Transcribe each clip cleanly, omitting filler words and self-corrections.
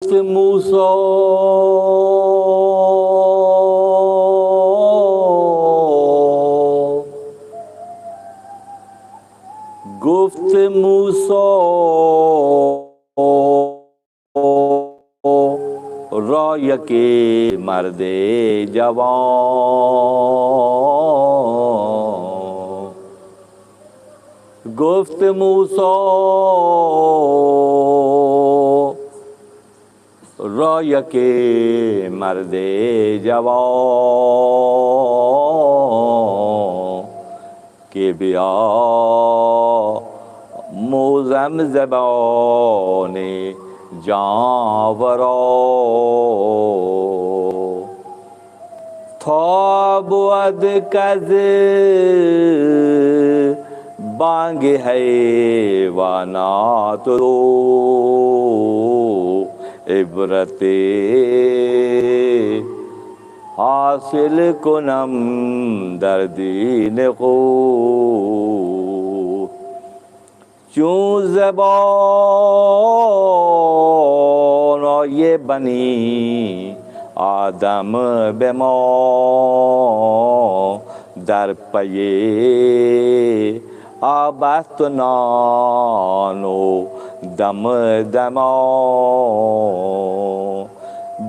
گفت موسیٰ گفت موسیٰ رای کے مرد جوان، گفت موسیٰ رای کے مرد جوان کہ بیا موزم زبان جانورا تا بود کز بانگ حیوانات رو عبرت حاصل کنم در دین خود، چون زبان یہ بنی آدم به ما در پی آبست نان و دم دما،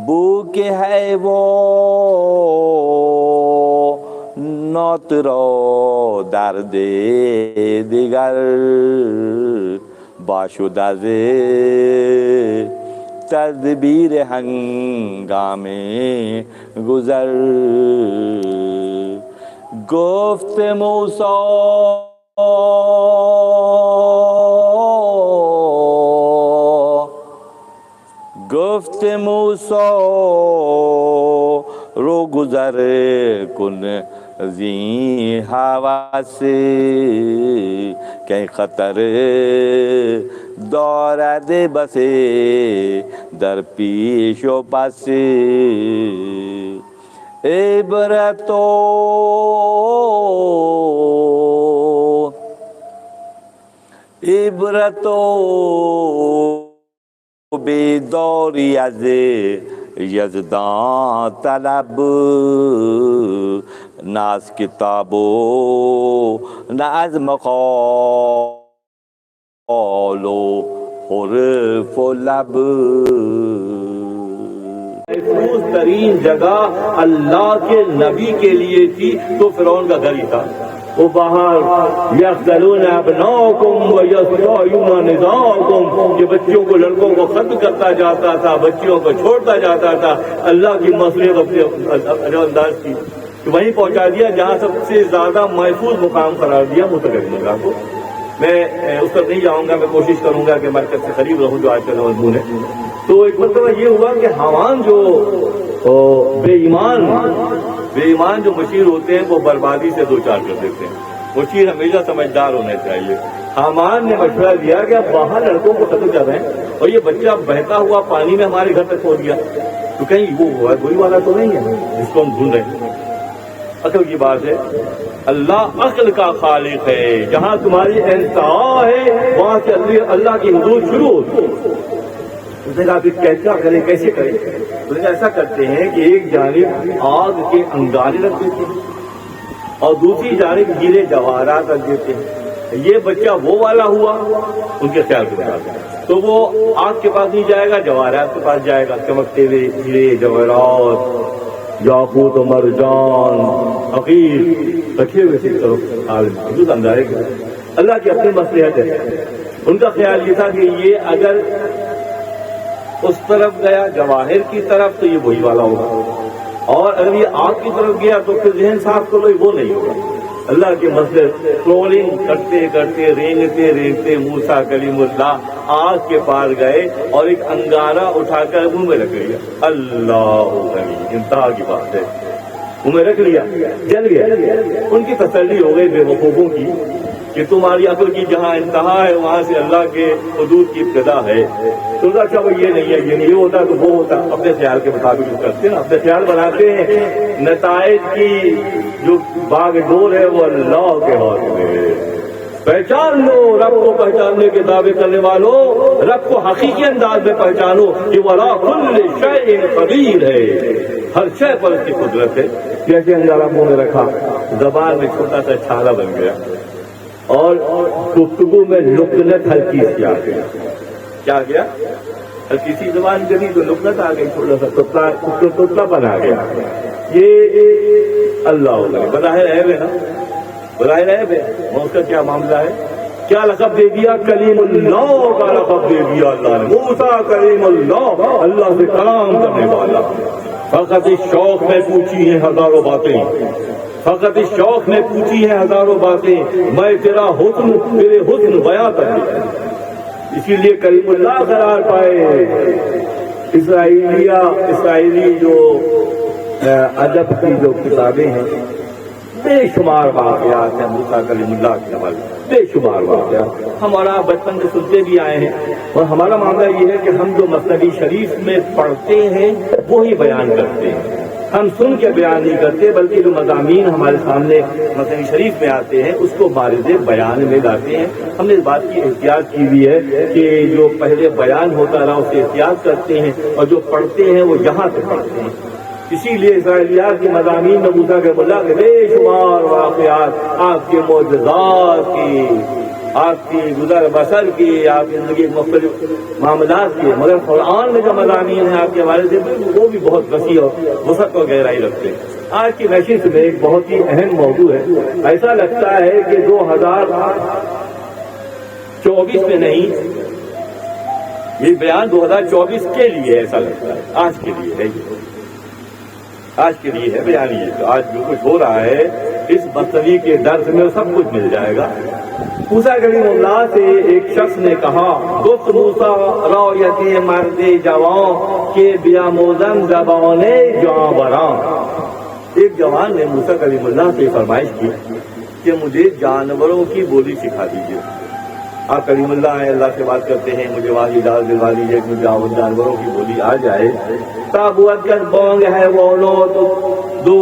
بو که حیوانات را درد دیگر باشد از تدبیر هنگام گذر. گفت موسیٰ گفت موسیٰ رو گذر کن زی ہوا سے کہ خطر دارد بسے در پیش و پس، عبرتو بیداری از یزدان طلب، نہ از کتاب و نہ از مقال و حرف و لب. محفوظ ترین جگہ اللہ کے نبی کے لیے تھی تو فرعون کا گھر ہی تھا. وہ باہر یقتلون ابناءکم ویستحیون نساءکم، یہ بچوں کو لڑکوں کو ختم کرتا جاتا تھا، بچیوں کو چھوڑتا جاتا تھا. اللہ کی مصلحت اپنے انداز کی وہیں پہنچا دیا جہاں سب سے زیادہ محفوظ مقام قرار دیا متکلم کو. میں اس پر نہیں جاؤں گا، میں کوشش کروں گا کہ مرکز سے قریب رہوں جو آج کا مضمون ہے. تو ایک مرتبہ یہ ہوا کہ حامان جو بے ایمان جو مشیر ہوتے ہیں وہ بربادی سے دوچار کر دیتے ہیں. مشیر ہمیشہ سمجھدار ہونے چاہیے. حامان نے مشورہ دیا کہ اب باہر لڑکوں کو ختم کر رہے ہیں اور یہ بچہ بہتا ہوا پانی میں ہمارے گھر تک پہنچ گیا تو کہیں وہ وہی والا تو نہیں ہے جس کو ہم ڈھونڈ رہے ہیں. عقل کی بات ہے، اللہ عقل کا خالق ہے. جہاں تمہاری انتہا ہے وہاں سے اللہ کی حدود شروع ہوتی ہے. اس نے کہا پھر کیا کریں، کیسے کریں؟ اس نے ایسا کرتے ہیں کہ ایک جانب آگ کے انگارے رکھ دیتے ہیں اور دوسری جانب گیلے جواہرات رکھ دیتے ہیں. یہ بچہ وہ والا ہوا ان کے خیال کے مطابق، تو وہ آگ کے پاس نہیں جائے گا، جواہرات کے پاس جائے گا. چمکتے ہوئے ہیرے جواہرات، یاقوت و مرجان، حقیر رکھے ہوئے تھے. حدود اندازے کے اللہ کی اپنی مصلحت ہے. ان کا خیال یہ تھا کہ یہ اگر اس طرف گیا جواہر کی طرف تو یہ وہی والا ہوگا، اور اگر یہ آگ کی طرف گیا تو پھر ذہن صاف کرو وہ نہیں ہوگا. اللہ کے مسئلے ٹرولنگ کرتے کرتے رینگتے موسیٰ کلیم اللہ آگ کے پار گئے اور ایک انگارہ اٹھا کر منہ میں رکھ لیا. اللہ انتہا کی بات ہے، منہ میں رکھ لیا، جل گیا. ان کی تسلی ہو گئی بے وقوفوں کی کہ تمہاری عقل کی جہاں انتہا ہے وہاں سے اللہ کے حدود کی ابتدا ہے. تو اچھا وہ یہ نہیں ہے، یہ ہوتا تو وہ ہوتا. اپنے خیال کے مطابق کرتے ہیں، اپنے خیال بناتے ہیں. نتائج کی جو باغ ڈور ہے وہ اللہ کے ہاتھ میں. پہچان لو رب کو پہچاننے کے دعوے کرنے والوں، رب کو حقیقی انداز میں پہچانو کہ وہ علی کل شیء قدیر ہے، ہر شے پر اس کی قدرت ہے۔ جیسے انگارہ منہ میں رکھا، زبان میں چھوٹا سا چھالا بن گیا اور گفتگو میں لکنت ہلکی سی آ گئی۔ کیا گیا؟ ہلکی سی زبان چلی تو لکنت آ گئی، چھوٹا سا توتلا پن آ گیا۔ یہ اللہ بظاہر عیب ہے نا، بظاہر عیب ہے، اس کا کیا معاملہ ہے؟ کیا لقب دے دیا؟ کلیم اللہ کا لقب دے دیا اللہ نے، موسیٰ کلیم اللہ، اللہ سے کلام کرنے والا۔ فقط اس شوق میں پوچھی ہیں ہزاروں باتیں، فقط اس شوق میں پوچھی ہیں ہزاروں باتیں، میں تیرا حسن تیرے حسن بیاں کر دیا، اسی لیے کلیم اللہ قرار پائے۔ اسرائیلی جو ادب کی جو کتابیں ہیں، بے شمار واقعات ہیں موسیٰ کلیم اللہ کے حوالے، بے شمار واقعات ہمارا بچپن سے سنتے بھی آئے ہیں، اور ہمارا معاملہ یہ ہے کہ ہم جو مثنوی شریف میں پڑھتے ہیں وہی بیان کرتے ہیں، ہم سن کے بیان نہیں کرتے بلکہ جو مضامین ہمارے سامنے مثنوی شریف میں آتے ہیں اس کو بارز بیان میں لاتے ہیں۔ ہم نے اس بات کی احتیاط کی ہوئی ہے کہ جو پہلے بیان ہوتا رہا اسے احتیاط کرتے ہیں، اور جو پڑھتے ہیں وہ یہاں سے پڑھتے ہیں۔ اسی لیے اسرائیلیات کے مضامین میں موسیٰ کلیم اللہ کے بے شمار واقعات، آپ کے معجزات کی، آپ کی گزر بسر کی، آپ کی زندگی کے مختلف معاملات کی، مگر قرآن میں جو مضامین ہیں آپ کے حوالے سے وہ بھی بہت وسیع اور وسعت اور گہرائی رکھتے ہیں۔ آج کی نشست میں ایک بہت ہی اہم موضوع ہے، ایسا لگتا ہے کہ 2024 میں نہیں، یہ بیان 2024 کے لیے ایسا لگتا ہے، آج کے لیے ہے، آج کے لیے ہے بیان۔ یہ آج جو کچھ ہو رہا ہے اس مثنوی کے درس میں سب کچھ مل جائے گا۔ موسیٰ کلیم اللہ سے ایک شخص نے کہا، گفت موسیٰ رویت مرد جوان کے بیاموزن زبان جانوراں۔ ایک جوان نے موسیٰ کلیم اللہ سے فرمائش کی کہ مجھے جانوروں کی بولی سکھا دیجیے۔ آپ کلیم اللہ ہیں، اللہ سے بات کرتے ہیں، مجھے والی ڈال دلوا دیجیے کہ جانوروں کی بولی آ جائے۔ تابوت کر بونگ ہے وہ لو تو دو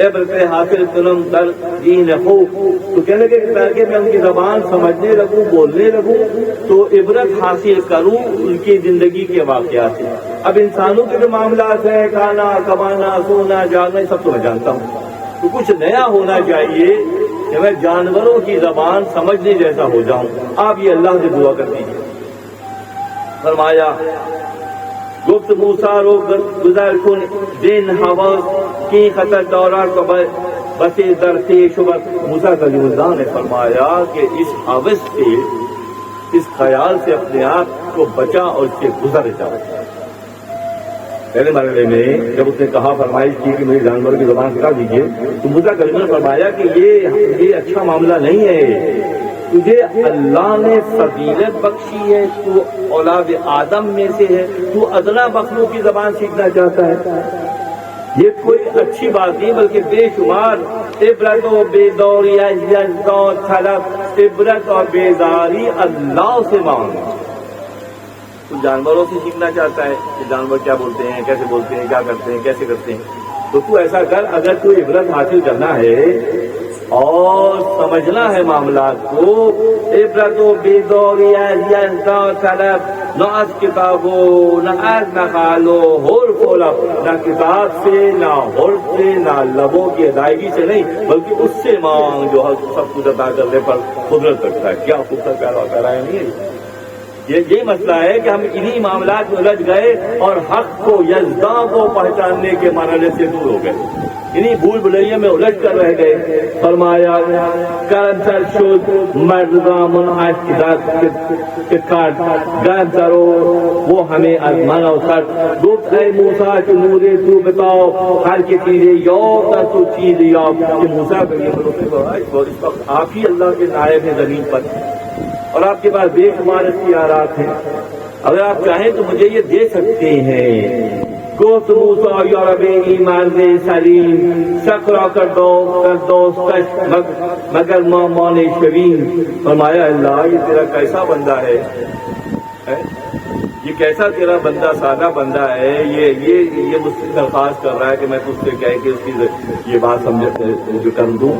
عبرت حاصل کنم در دین خوب، تو کہنے کے تاکہ میں ان کی زبان سمجھنے لگوں، بولنے لگوں تو عبرت حاصل کروں ان کی زندگی کے واقعات سے۔ اب انسانوں کے جو معاملات ہیں، کھانا کمانا سونا جاگنا، سب تو میں جانتا ہوں، تو کچھ نیا ہونا چاہیے کہ میں جانوروں کی زبان سمجھنے جیسا ہو جاؤں۔ آپ یہ اللہ سے دعا کر دیجیے۔ فرمایا، گفت موسیٰ رو گزر کن دن حواس کی خطر دورہ کو بسے درتے شبت۔ موسیٰ کلیم اللہ نے فرمایا کہ اس حوث سے، اس خیال سے اپنے آپ کو بچا اور اس سے گزر جاؤ۔ پہلے مرحلے میں جب اس نے کہا، فرمائش کی کہ مجھے جانوروں کی زبان سکھا دیجیے، تو موسیٰ کلیم نے فرمایا کہ یہ اچھا معاملہ نہیں ہے، تجھے اللہ نے فضیلت بخشی ہے، تو اولاد آدم میں سے ہے، تو ادنا مخلوق کی زبان سیکھنا چاہتا ہے، یہ کوئی اچھی بات نہیں بلکہ بے شمار عبرت و بیداری طلب، عبرت اور بیداری اللہ سے مانگ۔ تو جانوروں سے سیکھنا چاہتا ہے کہ جانور کیا بولتے ہیں، کیسے بولتے ہیں، کیا کرتے ہیں، کیسے کرتے ہیں، تو ایسا کر، اگر تو عبرت حاصل کرنا ہے اور سمجھنا ہے معاملات کو، عبرت و بیداری طلب، نہ از کتابوں نہ از نقالو حرف و لب، نہ کتاب سے نہ حرف سے نہ لبوں کی ادائیگی سے نہیں بلکہ اس سے مانگ جو سب کچھ ادا کرنے پر قدرت رکھتا ہے۔ کیا خوبصورت پیارا ہے نہیں ہے؟ یہ مسئلہ ہے کہ ہم انہی معاملات میں الجھ گئے اور حق کو، یزداں کو پہچاننے کے مرحلے سے دور ہو گئے، انہی بھول بھلیے میں الجھ کر رہ گئے۔ فرمایا، کرم سر شد مردگامن عشق کاٹ گرم سرو وہ ہمیں از من و سٹ۔ گفت اے موسیٰ کہ نورے تو بتاؤ ہر کی چیزیں یاب تر تو چیز یاب۔ کہ موسیٰ کا یہ اس وقت آپ ہی اللہ کے نائب ہیں زمین پر، اور آپ کے پاس بے شمار اختیارات ہیں، اگر آپ چاہیں تو مجھے یہ دے سکتے ہیں۔ گفت موسیٰ یا رب ایمان دے سلیم، شکرا کر دوست مگر مامان شوین۔ فرمایا، اللہ یہ تیرا کیسا بندہ ہے یہ کیسا تیرا بندہ سادہ بندہ ہے، یہ مجھ سے درخواست کر رہا ہے کہ میں تجھ سے کہہ کے اس کی یہ بات سمجھ کر دوں.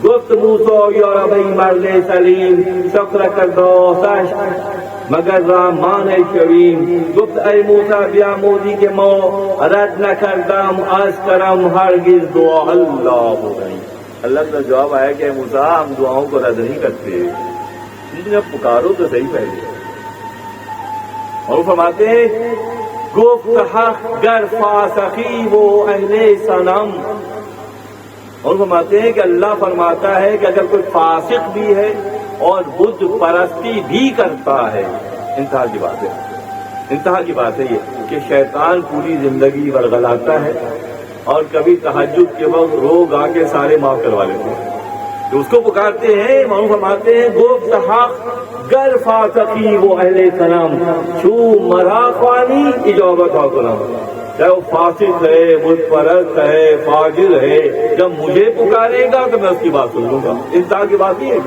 گفت موسیٰ یا ربی مرد سلیم شکر کرداستش مگر رحمان کریم. گفت ای موسیٰ بیاموزی که ما رد نکردم از کرم ہرگز دعا. اللہ کا جواب آیا کہ اے موسیٰ ہم دعاؤں کو رد نہیں کرتے، تم جب پکارو تو صحیح پہلے. اور فرماتے ہیں گفت حق گر فاسقی و اہل صنم. اور فرماتے ہیں کہ اللہ فرماتا ہے کہ اگر کوئی فاسق بھی ہے اور بت پرستی بھی کرتا ہے، انتہا کی بات ہے، انتہا کی بات ہے یہ کہ شیطان پوری زندگی ورغلاتا ہے اور کبھی تہجد کے وقت روگ آ کے سارے معاف کروا لیتے ہیں. جو اس کو پکارتے ہیں معلوم فرماتے ہیں گفت حق گر فاسقی وہ اہل صنم چھو مرا خوانی اجابت ہو کنم. چاہے وہ فاسق ہے، بت پرست ہے، فاجر ہے، جب مجھے پکارے گا تو میں اس کی بات سن لوں گا. انتہا کی بات نہیں ہے،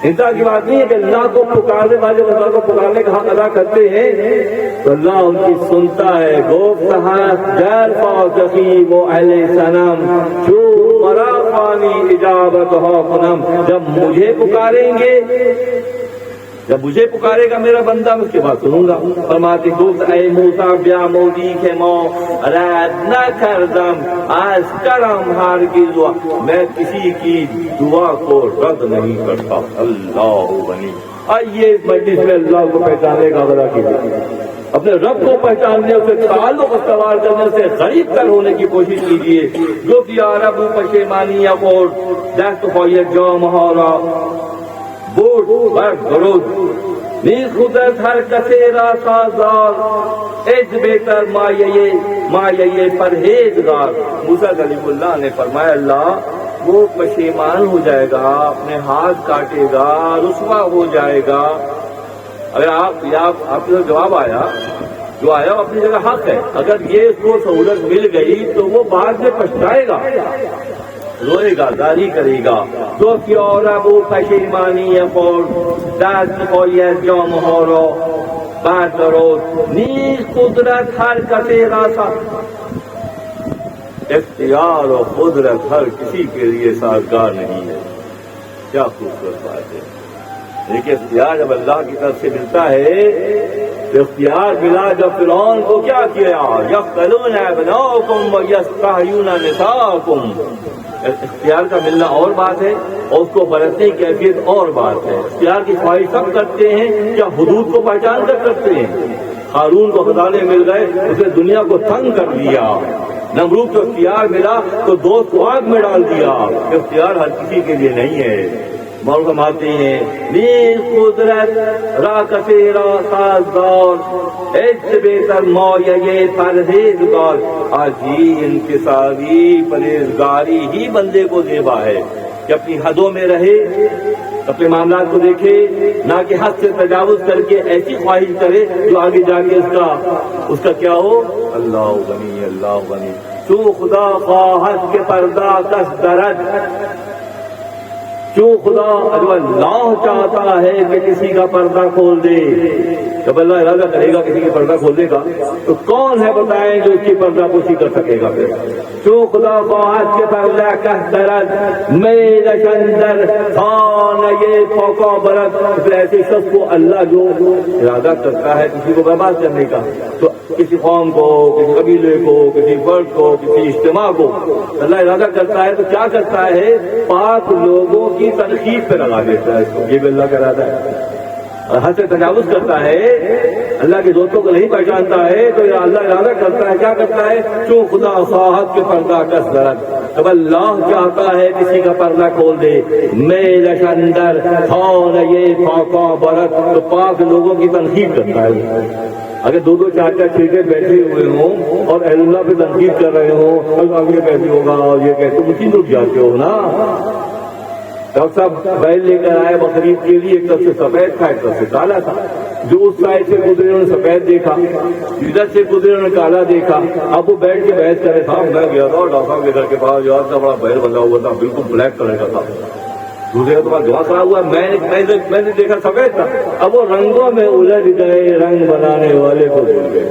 انتہا کی بات نہیں ہے کہ اللہ کو پکارنے والے اللہ کو پکارنے کا حق ادا کرتے ہیں تو اللہ ان کی سنتا ہے. گفت حق گر فاسقی وہ اہل صنم چھو مرا خوانی اجابت ہو کنم. جب مجھے پکاریں گے، جب مجھے پکارے گا میرا بندہ میں اس کی بات سنوں گا. فرماتے گفت اے موسیٰ بیاموزی کہ ما رد نہ کردم از کرم ہرگز دعا. میں کسی کی دعا کو رد نہیں کرتا. اللہ بنی. آئیے اس مجلس میں اللہ کو پہچانے کا وعدہ کیجیے، اپنے رب کو پہچاننے، اسے تعلق استوار کرنے سے غریب تر ہونے کی کوشش کیجیے. جو کہ یا رب پشیمانی اور دست خواہی جام ہارا بوٹ بر درود نیز خودت ہر کسی را سازدار از بہتر مایه پرہیزگار. موسیٰ کلیم اللہ نے فرمایا اللہ وہ پشیمان ہو جائے گا، اپنے ہاتھ کاٹے گا، رسوا ہو جائے گا. اگر آپ کا جواب آیا، جو آیا وہ اپنی جگہ حق ہے. اگر یہ اس کو سہولت مل گئی تو وہ بعد میں پچھتائے گا، روئے گا، گالی کرے گا. تو کیا رب پشیمانی پر دست خواهی جام ها را بردارد نیز قدرت ہر کسی را اختیار اور قدرت ہر کسی کے لیے سازگار نہیں ہے. کیا خوبصورت بات ہے. لیکن اختیار جب اللہ کی طرف سے ملتا ہے تو اختیار ملا جب فرعون کو کیا کیا یقتلون ابناءکم و یستحیون نساءکم. اختیار کا ملنا اور بات ہے اور اس کو برتنے کی کیفیت اور بات ہے. اختیار کی خواہش سب کرتے ہیں، کیا حدود کو پہچان کر کرتے ہیں. ہارون کو خزانے مل گئے، اسے دنیا کو تنگ کر دیا. نمرود کو اختیار ملا تو دوست کو آگ میں ڈال دیا. اختیار ہر کسی کے لیے نہیں ہے. مول فرماتے ہیں نیز قدرت را کسی را سازدار ایس بہتر مایه پرہیزگار. آج ہی انکساری پرہیزگاری ہی بندے کو زیبا ہے کہ اپنی حدوں میں رہے، اپنے معاملات کو دیکھے، نہ کہ حد سے تجاوز کر کے ایسی خواہش کرے جو آگے جا کے اس کا کیا ہو. اللہ غنی، اللہ غنی. تو خدا خواہد کے پردہ کس درد، جو خدا جو اللہ چاہتا ہے کہ کسی کا پردہ کھول دے. جب اللہ ارادہ کرے گا کسی کی پردہ کھول دے گا تو کون ہے بتائیں جو اس کی پردہ پوشی کر سکے گا. پھر جو خدا خواہد کے پردہ کس درد میل شندر خان یہ فوقا برد. پھر ایسے شخص کو اللہ جو ارادہ کرتا ہے کسی کو برباد کرنے کا، تو کسی قوم کو، کسی قبیلے کو، کسی فرد کو، کسی اجتماع کو اللہ ارادہ کرتا ہے تو کیا کرتا ہے، پاک لوگوں کی تنقید پہ لگا دیتا ہے. یہ بھی اللہ کا ارادہ ہے. اور حد سے تجاوز کرتا ہے، اللہ کے دوستوں کو نہیں پہچانتا ہے تو اللہ ارادہ کرتا ہے، کیا کرتا ہے، چون خدا خواہد کے پردہ کس درد. جب اللہ چاہتا ہے کسی کا پردہ کھول دے، میل شندر خان یہ فاقا برد، تو پاک لوگوں کی تنقید کرتا ہے. اگر دو دو چار چار چھ بیٹھے ہوئے ہوں اور اہل اللہ پہ تنقید کر رہے ہوں اور آگے کیسے ہوگا اور یہ کہتے ہو، اسی رک جاتے ہو نا. ڈاکٹر صاحب بیل لے کر آئے بقرعید کے لیے، ایک طرف سے سفید تھا ایک طرف سے کالا تھا. جو اس سائڈ سے گزرے انہوں نے سفید دیکھا، ادھر سے گزرے انہوں نے کالا دیکھا. اب وہ بیٹھ کے بحث کرے. صاحب میں گیا تھا اور ڈاکٹر صاحب کے گھر کے پاس جو تھا بڑا بیل بنا ہوا تھا، بالکل بلیک کلر کا تھا. دوسرے کا تمہارا دماغ خراب ہوا. میں نے دیکھا سفید تھا, اب وہ رنگوں میں الجھ گئے, رنگ بنانے والے کو بھول گئے.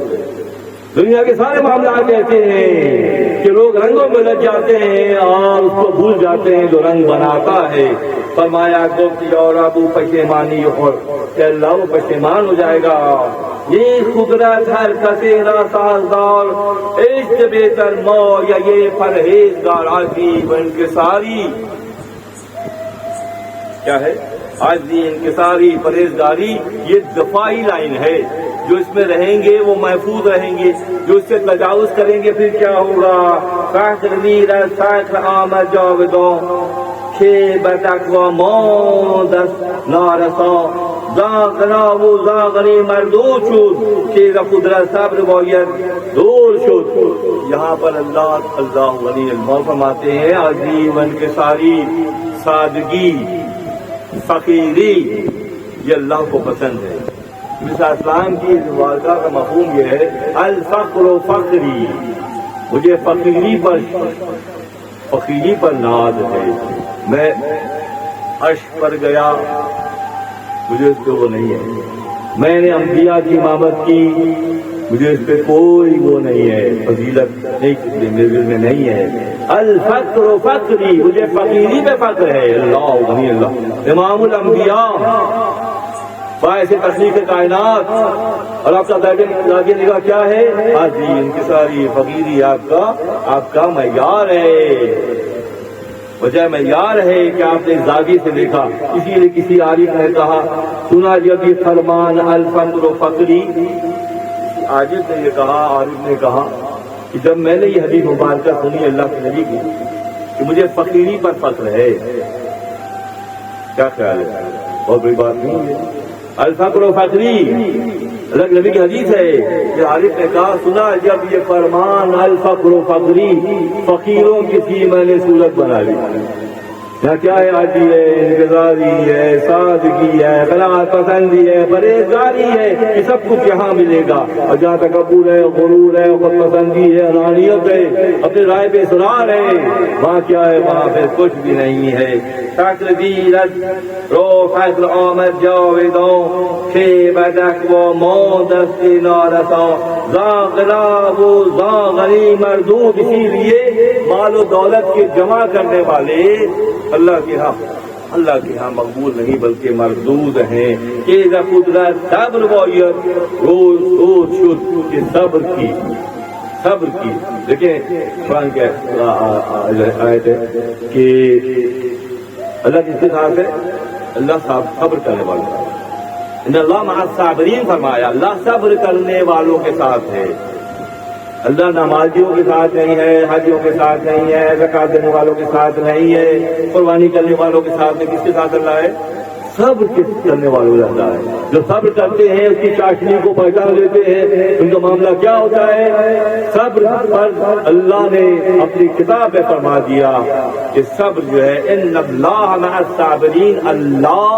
دنیا کے سارے معاملات ایسے ہیں کہ لوگ رنگوں میں الجھ جاتے ہیں اور اس کو بھول جاتے ہیں جو رنگ بناتا ہے. فرمایا کو اور ابو پشیمانی ہو کہ اللہ وہ پشیمان ہو جائے گا. یہ قدرت ہر کثیرہ سازدار عشق بہتر مو یا یہ پرہیزگار عظیم انکساری. کیا ہے عظیم انکساری پرہیزگاری؟ یہ دفاعی لائن ہے. جو اس میں رہیں گے وہ محفوظ رہیں گے, جو اس سے تجاوز کریں گے پھر کیا ہوگا؟ فخر ویر فخر آمد جاودوں کہ بتقوا ماندست نارسا زاغنا و زاغنی مردود شد کہ قدرت صبر باید دور شد. یہاں پر اللہ ولی الموت فرماتے ہیں عظیم انکساری, سادگی, فقیری, یہ اللہ کو پسند ہے. اسلام کی واقعہ کا مفہوم یہ ہے الفقر و فقری, مجھے فقیری پر ناز ہے. میں عرش پر گیا, مجھے اس پہ وہ نہیں ہے. میں نے انبیاء کی امامت کی, مجھے اس پہ کوئی وہ نہیں ہے, فضیلت نہیں میرے دل میں نہیں ہے. الفقر و فقری, مجھے فقیری پہ فخر ہے. اللہ غنی اللہ امام الانبیاء باعث تخلیق کائنات, اور آپ کا درجہ نگاہ کیا ہے؟ عظیم انکساری فقیری آپ کا معیار ہے. وجہ معیار ہے کہ آپ نے زاویے سے دیکھا. اسی لیے کسی عارف نے کہا سنا جب یہ فرمان الفقر و فقری, عارف نے یہ کہا, عارف نے کہا کہ جب میں نے یہ حدیث مبارکہ سنی اللہ کے نبی کی کہ مجھے فقیری پر فخر ہے, کیا خیال ہے؟ بہت بڑی بات نہیں ہے. الفقر و فقری اللہ کے نبی کی حدیث ہے کہ عارف نے کہا سنا جب یہ فرمان الفقر و فقری, فقیروں کی میں نے صورت بنا لی. یہاں کیا ہے؟ عاجزی ہے, انتظاری ہے, سادگی ہے, قناعت پسندی ہے, پرہیزگاری ہے, یہ سب کچھ یہاں ملے گا. اور جہاں تکبر ہے, غرور ہے, خود پسندی ہے, انانیت ہے, اپنی رائے پہ اصرار ہے, وہاں کیا ہے؟ وہاں پہ کچھ بھی نہیں ہے. فخر ویرت رو فخر آمد جاودوں کہ بدک و ماندست نارسا زاغنا و زاغنی مردود. اسی لیے مال و دولت کے جمع کرنے والے اللہ کے ہاں مقبول نہیں بلکہ مردود ہیں. کہ قدرت صبر باید روز شد کہ صبر کی دیکھیں قرآن کے آیت ہے کہ اللہ کس کے ساتھ ہے؟ اللہ صبر کرنے والا. ان اللہ مع الصابرین فرمایا, اللہ صبر کرنے والوں کے ساتھ ہے. اللہ نمازیوں کے ساتھ نہیں ہے, حاجیوں کے ساتھ نہیں ہے, زکات دینے والوں کے ساتھ نہیں ہے, قربانی کرنے والوں کے ساتھ نہیں. کس کے ساتھ اللہ ہے؟ صبر کرنے والوں اللہ ہے. جو صبر کرتے ہیں اس کی چاشنی کو پہچان لیتے ہیں, ان کا معاملہ کیا ہوتا ہے؟ صبر پر اللہ نے اپنی کتاب میں فرما دیا کہ صبر جو ہے ان اللہ مع الصابرین, اللہ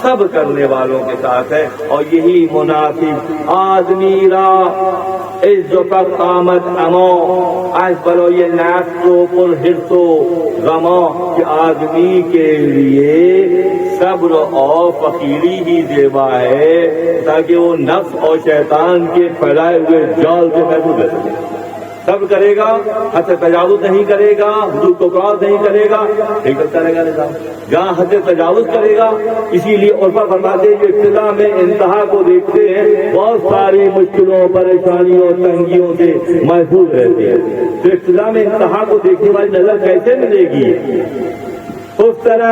صبر کرنے والوں کے ساتھ ہے. اور یہی مناسب آدمی را عز و فقر آمد اما از برای نفس و پر حرص و غما, کہ آدمی کے لیے صبر اور فقیری ہی زیبا ہے تاکہ وہ نفس اور شیطان کے پھیلائے ہوئے جال سے محفوظ رہ سکے. صبر کرے گا, حد سے تجاوز نہیں کرے گا, حدود کو کراس نہیں کرے گا, ٹھیک کرتا رہے گا نظام. جہاں حد سے تجاوز کرے گا, اسی لیے عرفہ فرماتے ہیں جو ابتدا میں انتہا کو دیکھتے ہیں بہت ساری مشکلوں, پریشانیوں, تنگیوں سے محفوظ رہتے ہیں. تو ابتدا میں انتہا کو دیکھنے والی نظر کیسے ملے گی؟ اس طرح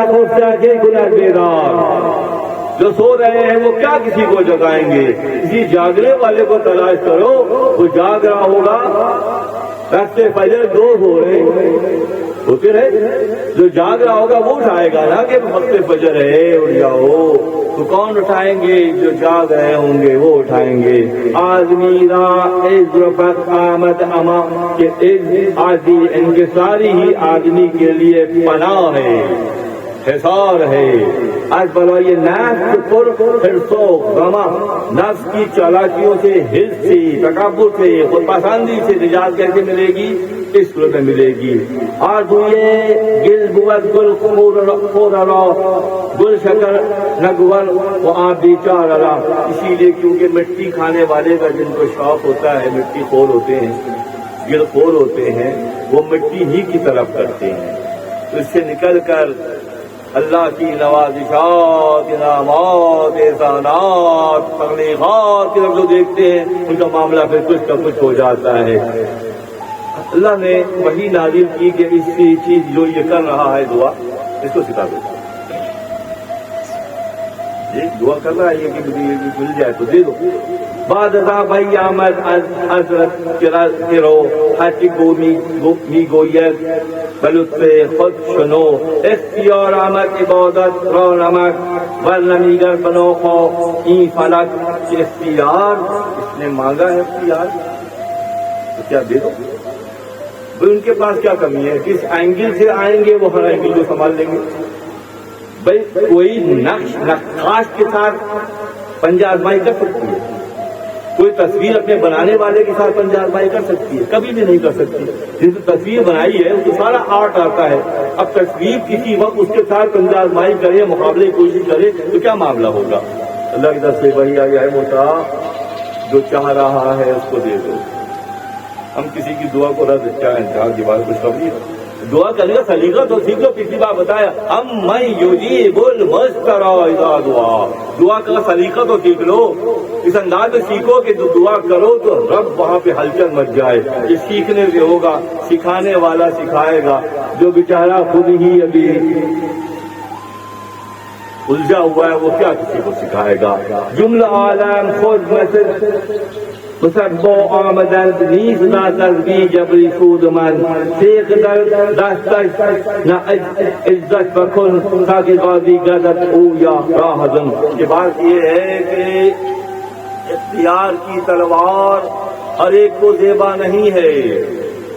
کے گناہ بیدار جو سو رہے ہیں وہ کیا کسی کو جگائیں گے؟ کسی جاگنے والے کو تلاش کرو, وہ جاگ رہا ہوگا. راستے فجر دو ہو رہے ہوتے رہے, جو جاگ رہا ہوگا وہ اٹھائے گا نا کہ وقت فجر ہے اٹھ جاؤ. تو کون اٹھائیں گے؟ جو جاگ رہے ہوں گے وہ اٹھائیں گے. آدمی را عز و فقر آمد اما, کہ عز آدمی انکساری ہی آدمی کے لیے پناہ ہے. حصار ہے از برای نفس پر حرص و غما، نفس کی چالاکیوں سے، حرص سے، تکبر سے، خود پسندی سے نجات کیسے ملے گی؟ اس صورت میں ملے گی۔ آرزوئے گل بود گل خور را، گل شکر نگور و آب بیچار را، اسی لیے کیونکہ مٹی کھانے والے کا جن کو شوق ہوتا ہے، مٹی خور ہوتے ہیں، گل خور ہوتے ہیں، وہ مٹی ہی کی طرف کرتے ہیں، تو اس سے نکل کر اللہ کی نوازشات، انعامات، احسانات، تخلیقات کی طرف جو دیکھتے ہیں ان کا معاملہ پھر کچھ کا کچھ ہو جاتا ہے۔ اللہ نے وحی نازل کی کہ اس کی چیز جو یہ کر رہا ہے دعا، اس کو سکھا دو، یہ دعا کر رہا ہے یہ کہ مل جائے تو دے دو۔ بعد ازا بھائی آمد از حضرت کرو حتی گو می گوید بلطف خود شنو، اختیار آمد عبادت را نمک ورنمیگر بنو خو این فلک، کہ اختیار اس نے مانگا ہے، اختیار تو کیا دے دو۔ ان کے پاس کیا کمی ہے؟ کس اینگل سے آئیں گے وہ ہر اینگل کو سنبھال لیں گے۔ بھائی کوئی نقاش کے ساتھ پنجہ آزمائی کر سکتی ہے، کوئی تصویر اپنے بنانے والے کے ساتھ پنجہ آزمائی کر سکتی ہے؟ کبھی بھی نہیں کر سکتی۔ جس نے تصویر بنائی ہے اس کو سارا آرٹ آتا ہے، اب تصویر کسی وقت اس کے ساتھ پنجہ آزمائی کرے، مقابلے کی کوشش کرے تو کیا معاملہ ہوگا؟ اللہ کی طرف سے وہی آیا ہے موسیٰ جو چاہ رہا ہے اس کو دے دو۔ ہم کسی کی دعا کو رد کیا انتہا کی بات خوشخبری ہے، دعا کرنے کا سلیقہ تو سیکھ لو۔ پچھلی بار بتایا ہم میں یجیب المضطر اذا دعا، دعا کا سلیقہ تو سیکھ لو، اس انداز میں سیکھو کہ جو دعا کرو تو رب وہاں پہ ہلچل مچ جائے۔ یہ سیکھنے سے ہوگا، سکھانے والا سکھائے گا، جو بیچارہ خود ہی ابھی الجھا ہوا ہے وہ کیا کسی کو سکھائے گا؟ جملہ عالم خود مصبو آمدند نیز نا تزبی جبری سود من، سیخ در دستش نا عزت بکن تاکہ غازی گردت او یا راہزن۔ یہ بات یہ ہے کہ اختیار کی تلوار ہر ایک کو زیبا نہیں ہے،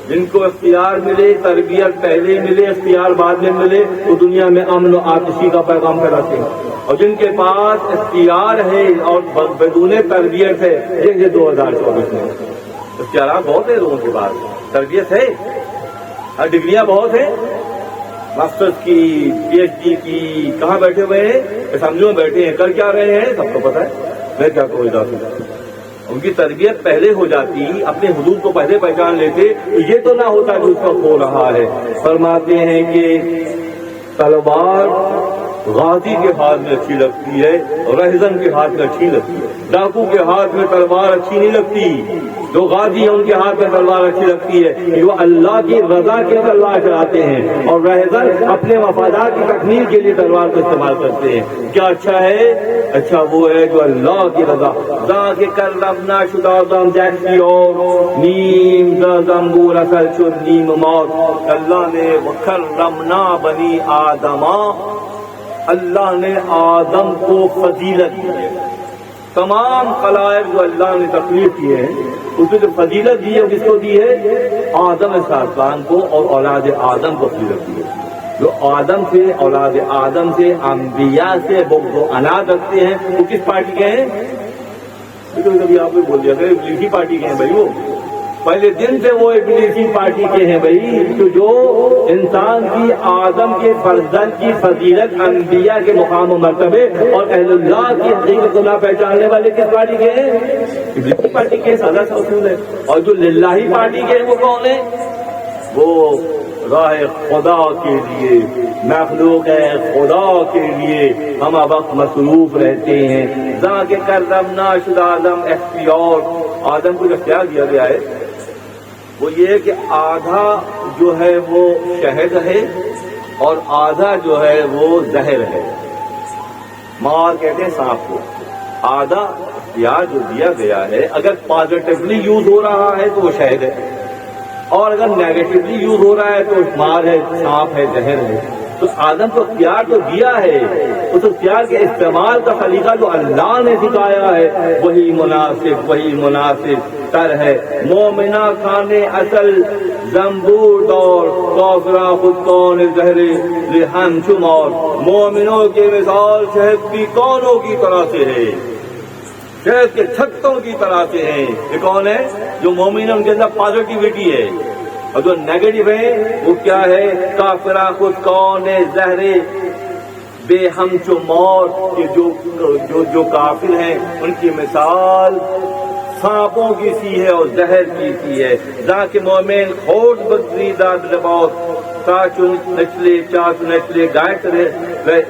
جن کو اختیار ملے، تربیت پہلے ملے، اختیار بعد میں ملے، تو دنیا میں امن و آتشی کا پیغام پھیلاتے ہیں، اور جن کے پاس اختیار ہے اور بدون تربیت ہے، جیسے 2024 میں اختیارات بہت ہیں لوگوں کے پاس، تربیت ہے، ہر ڈگریاں بہت ہیں، ماسٹرز کی، پی ایچ ڈی کی، کہاں بیٹھے ہوئے ہیں؟ اسمبلیوں میں بیٹھے ہیں، کر کیا رہے ہیں سب کو پتہ ہے، میں کیا کہوں اجازت۔ ان کی تربیت پہلے ہو جاتی، اپنے حدود کو پہلے پہچان لیتے، یہ تو نہ ہوتا جو اس وقت ہو رہا ہے۔ فرماتے ہیں کہ تلوار غازی کے ہاتھ میں اچھی لگتی ہے، رہزن کے ہاتھ میں اچھی لگتی ہے، ڈاکو کے ہاتھ میں تلوار اچھی نہیں لگتی، جو غازی ہیں ان کے ہاتھ میں تلوار اچھی لگتی ہے، جو اللہ کی رضا کے تلوار چلاتے ہیں، اور رہزن اپنے مفادات کی تکمیل کے لیے تلوار کو استعمال کرتے ہیں۔ کیا اچھا ہے؟ اچھا وہ ہے جو اللہ کی رضا، ذا کے کرمنا شدہ دم جیسی اور نیم دا زمبور اصل شد نیم موت۔ اللہ نے وکرمنا بنی آدما، اللہ نے آدم کو فضیلت دی ہے، تمام خلائق جو اللہ نے تخلیق کیے ہیں اس میں جو فضیلت دی ہے کس کو دی ہے؟ آدم ساکان کو اور اولاد آدم کو فضیلت دی ہے۔ جو آدم سے، اولاد آدم سے، انبیاء سے بغض و عناد رکھتے ہیں وہ کس پارٹی کے ہیں؟ کبھی آپ نے بول دیا کہ ابلیسی پارٹی کے ہیں بھائی، وہ پہلے دن سے وہ ابلیسی پارٹی کے ہیں بھائی، تو جو انسان کی، آدم کے فرزند کی فضیلت، انبیاء کے مقام و مرتبے اور اہل اللہ کی حقیقت کو نہ پہچاننے والے کس پارٹی کے ہیں؟ ابلیسی پارٹی کے، سادہ سا اصول ہے۔ اور جو للہی پارٹی کے ہیں وہ کون ہیں؟ وہ راہ خدا کے لیے، مخلوق خدا کے لیے ہم وقت مصروف رہتے ہیں۔ ذا کے کرمنا شد آدم اختیار، آدم کو جو اختیار دیا گیا ہے وہ یہ ہے کہ آدھا جو ہے وہ شہد ہے اور آدھا جو ہے وہ زہر ہے، مار کہتے ہیں سانپ کو۔ آدھا اختیار جو دیا گیا ہے اگر پازیٹیولی یوز ہو رہا ہے تو وہ شہد ہے، اور اگر نیگیٹولی یوز ہو رہا ہے تو مار ہے، سانپ ہے، زہر ہے۔ تو آدم کو اختیار تو دیا ہے، اس اختیار کے استعمال کا طریقہ جو اللہ نے سکھایا ہے وہی مناسب تر ہے۔ مومنہ کھانے اصل زنبور دور کافرہ خود کون زہر ہم شمار مومنوں کی مثال شہد کی کونوں کی طرح سے ہے، شہد کے چھتوں کی طرح سے ہیں۔ یہ کون ہے؟ جو مومن ہے ان کے اندر پازیٹیوٹی ہے، اور جو نیگیٹو ہے وہ کیا ہے؟ کافرہ خود کون زہر بے ہم شمار، کہ جو کافر ہیں ان کی مثال سانپوں کی سی ہے اور زہر کی سی ہے۔ ذاک مومن خود بگریداد لباس چاچو نچلے چاچو نچلے گائے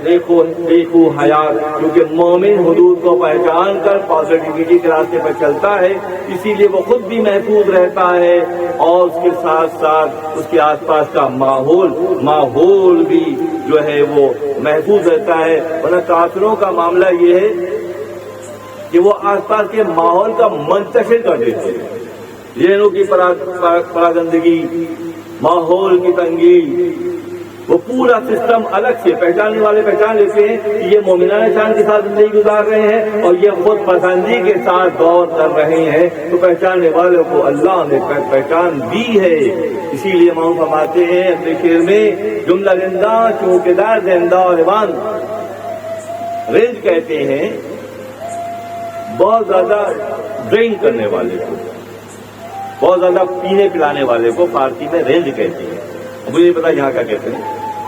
ریخو حیات، کیونکہ مومن حدود کو پہچان کر پازیٹیوٹی کے راستے پر چلتا ہے، اسی لیے وہ خود بھی محفوظ رہتا ہے اور اس کے ساتھ ساتھ اس کے آس پاس کا ماحول بھی جو ہے وہ محفوظ رہتا ہے۔ ورنہ کافروں کا معاملہ یہ ہے کہ وہ آس پاس کے ماحول کا منتشر کر دیتے ہیں، ذہنوں کی پراگندگی، ماحول کی تنگی، وہ پورا سسٹم الگ سے پہچاننے والے پہچان لیتے ہیں کہ یہ مومنانہ شان کے ساتھ زندگی گزار رہے ہیں اور یہ خود پسندی کے ساتھ دور کر رہے ہیں، تو پہچاننے والوں کو اللہ نے پہچان دی ہے۔ اسی لیے امام فرماتے ہیں اپنے شعر میں، جملہ زندہ چوکیدار زندہ روان، رنج کہتے ہیں بہت زیادہ ڈرنک کرنے والے کو، بہت زیادہ پینے پلانے والے کو فارسی میں رینج کہتے ہیں، مجھے نہیں پتا یہاں کیا کہتے ہیں۔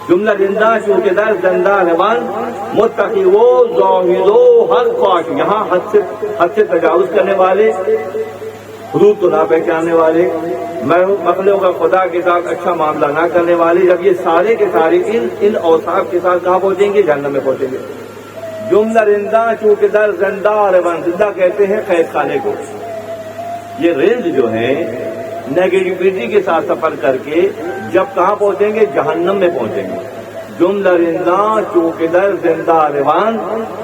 جملہ زندہ چوکیدار زندہ روان متقی و زاہد و حد خواش، یہاں حد سے تجاوز کرنے والے، حدود کو نہ پہچاننے والے، مخلوق کا خدا کے ساتھ اچھا معاملہ نہ کرنے والے، جب یہ سارے کے سارے ان اوصاف کے ساتھ کہاں پہنچیں گے؟ جہنم میں پہنچیں گے۔ جملہ زندہ چوکیدار زندہ روان، زندہ کہتے ہیں قید خانے کو، یہ رینج جو ہے نیگیٹیوٹی کے ساتھ سفر کر کے جب کہاں پہنچیں گے؟ جہنم میں پہنچیں گے۔ جملہ رندہ چوکیدار زندہ روان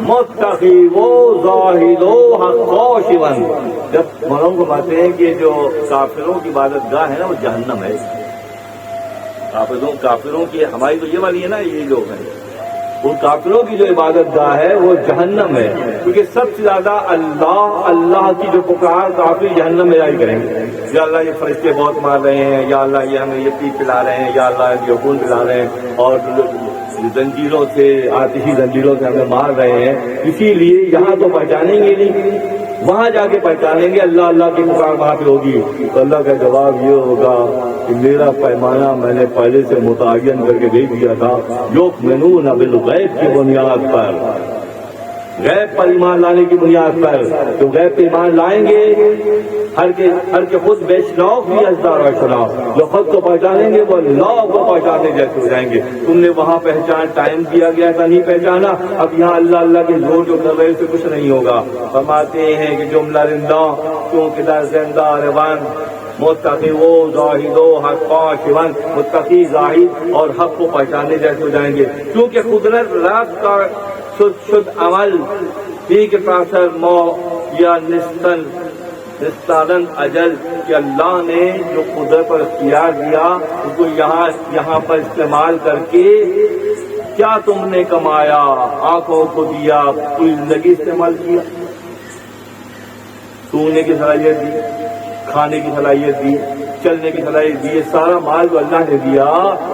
متقی و زاہد و حق شیون، جب معلوم کو باتیں ہیں کہ جو کافروں کی عبادت گاہ ہے نا وہ جہنم ہے، کافروں کی ہماری تو یہ والی ہے نا، یہ لوگ ہیں وہ کافروں کی جو عبادت گاہ ہے وہ جہنم ہے، کیونکہ سب سے زیادہ اللہ کی جو پکار کافر جہنم میں جائی کریں گے، یا اللہ یہ فرشتے بہت مار رہے ہیں، یا اللہ یہ ہمیں یہ پی پلا رہے ہیں، یا اللہ یہ خون پلا رہے ہیں، اور زنجیروں سے آتشی زنجیروں سے ہمیں مار رہے ہیں، اسی لیے یہاں تو پہچانیں گے نہیں، وہاں جا کے پہچانیں گے اللہ کی پکار وہاں پہ ہوگی، تو اللہ کا جواب یہ ہوگا کہ میرا پیمانہ میں نے پہلے سے متعین کر کے دے دیا تھا، یؤمنون بالغیب کی بنیاد پر، غیب پر ایمان لانے کی بنیاد پر، جو غیب پہ ایمان لائیں گے ہر کے خود بے شناخت بھی ازدار و شناخت، جو خود کو پہچانیں گے وہ اللہ کو پہچانے جیسے ہو جائیں گے۔ تم نے وہاں پہچان ٹائم دیا گیا تھا نہیں پہچانا، اب یہاں اللہ کے زور جو کر رہے سے کچھ نہیں ہوگا۔ فرماتے ہیں کہ جملہ رندہ کیونکہ در زندہ روان متقی و زاہد و حق شیون، متقی زاہد اور حق کو پہچانے جیسے ہو جائیں گے، کیونکہ قدرت رات کا شد عمل پی کے پاسر مو یا نستن اجل، کہ اللہ نے جو قدرت پر اختیار دیا اس کو یہاں پر استعمال کر کے کیا تم نے کمایا؟ آنکھوں کو دیا، پوری زندگی استعمال کیا، سونے کی صلاحیت دی، کھانے کی صلاحیت دی، چلنے کی صلاحیت دی، یہ سارا مال جو اللہ نے دیا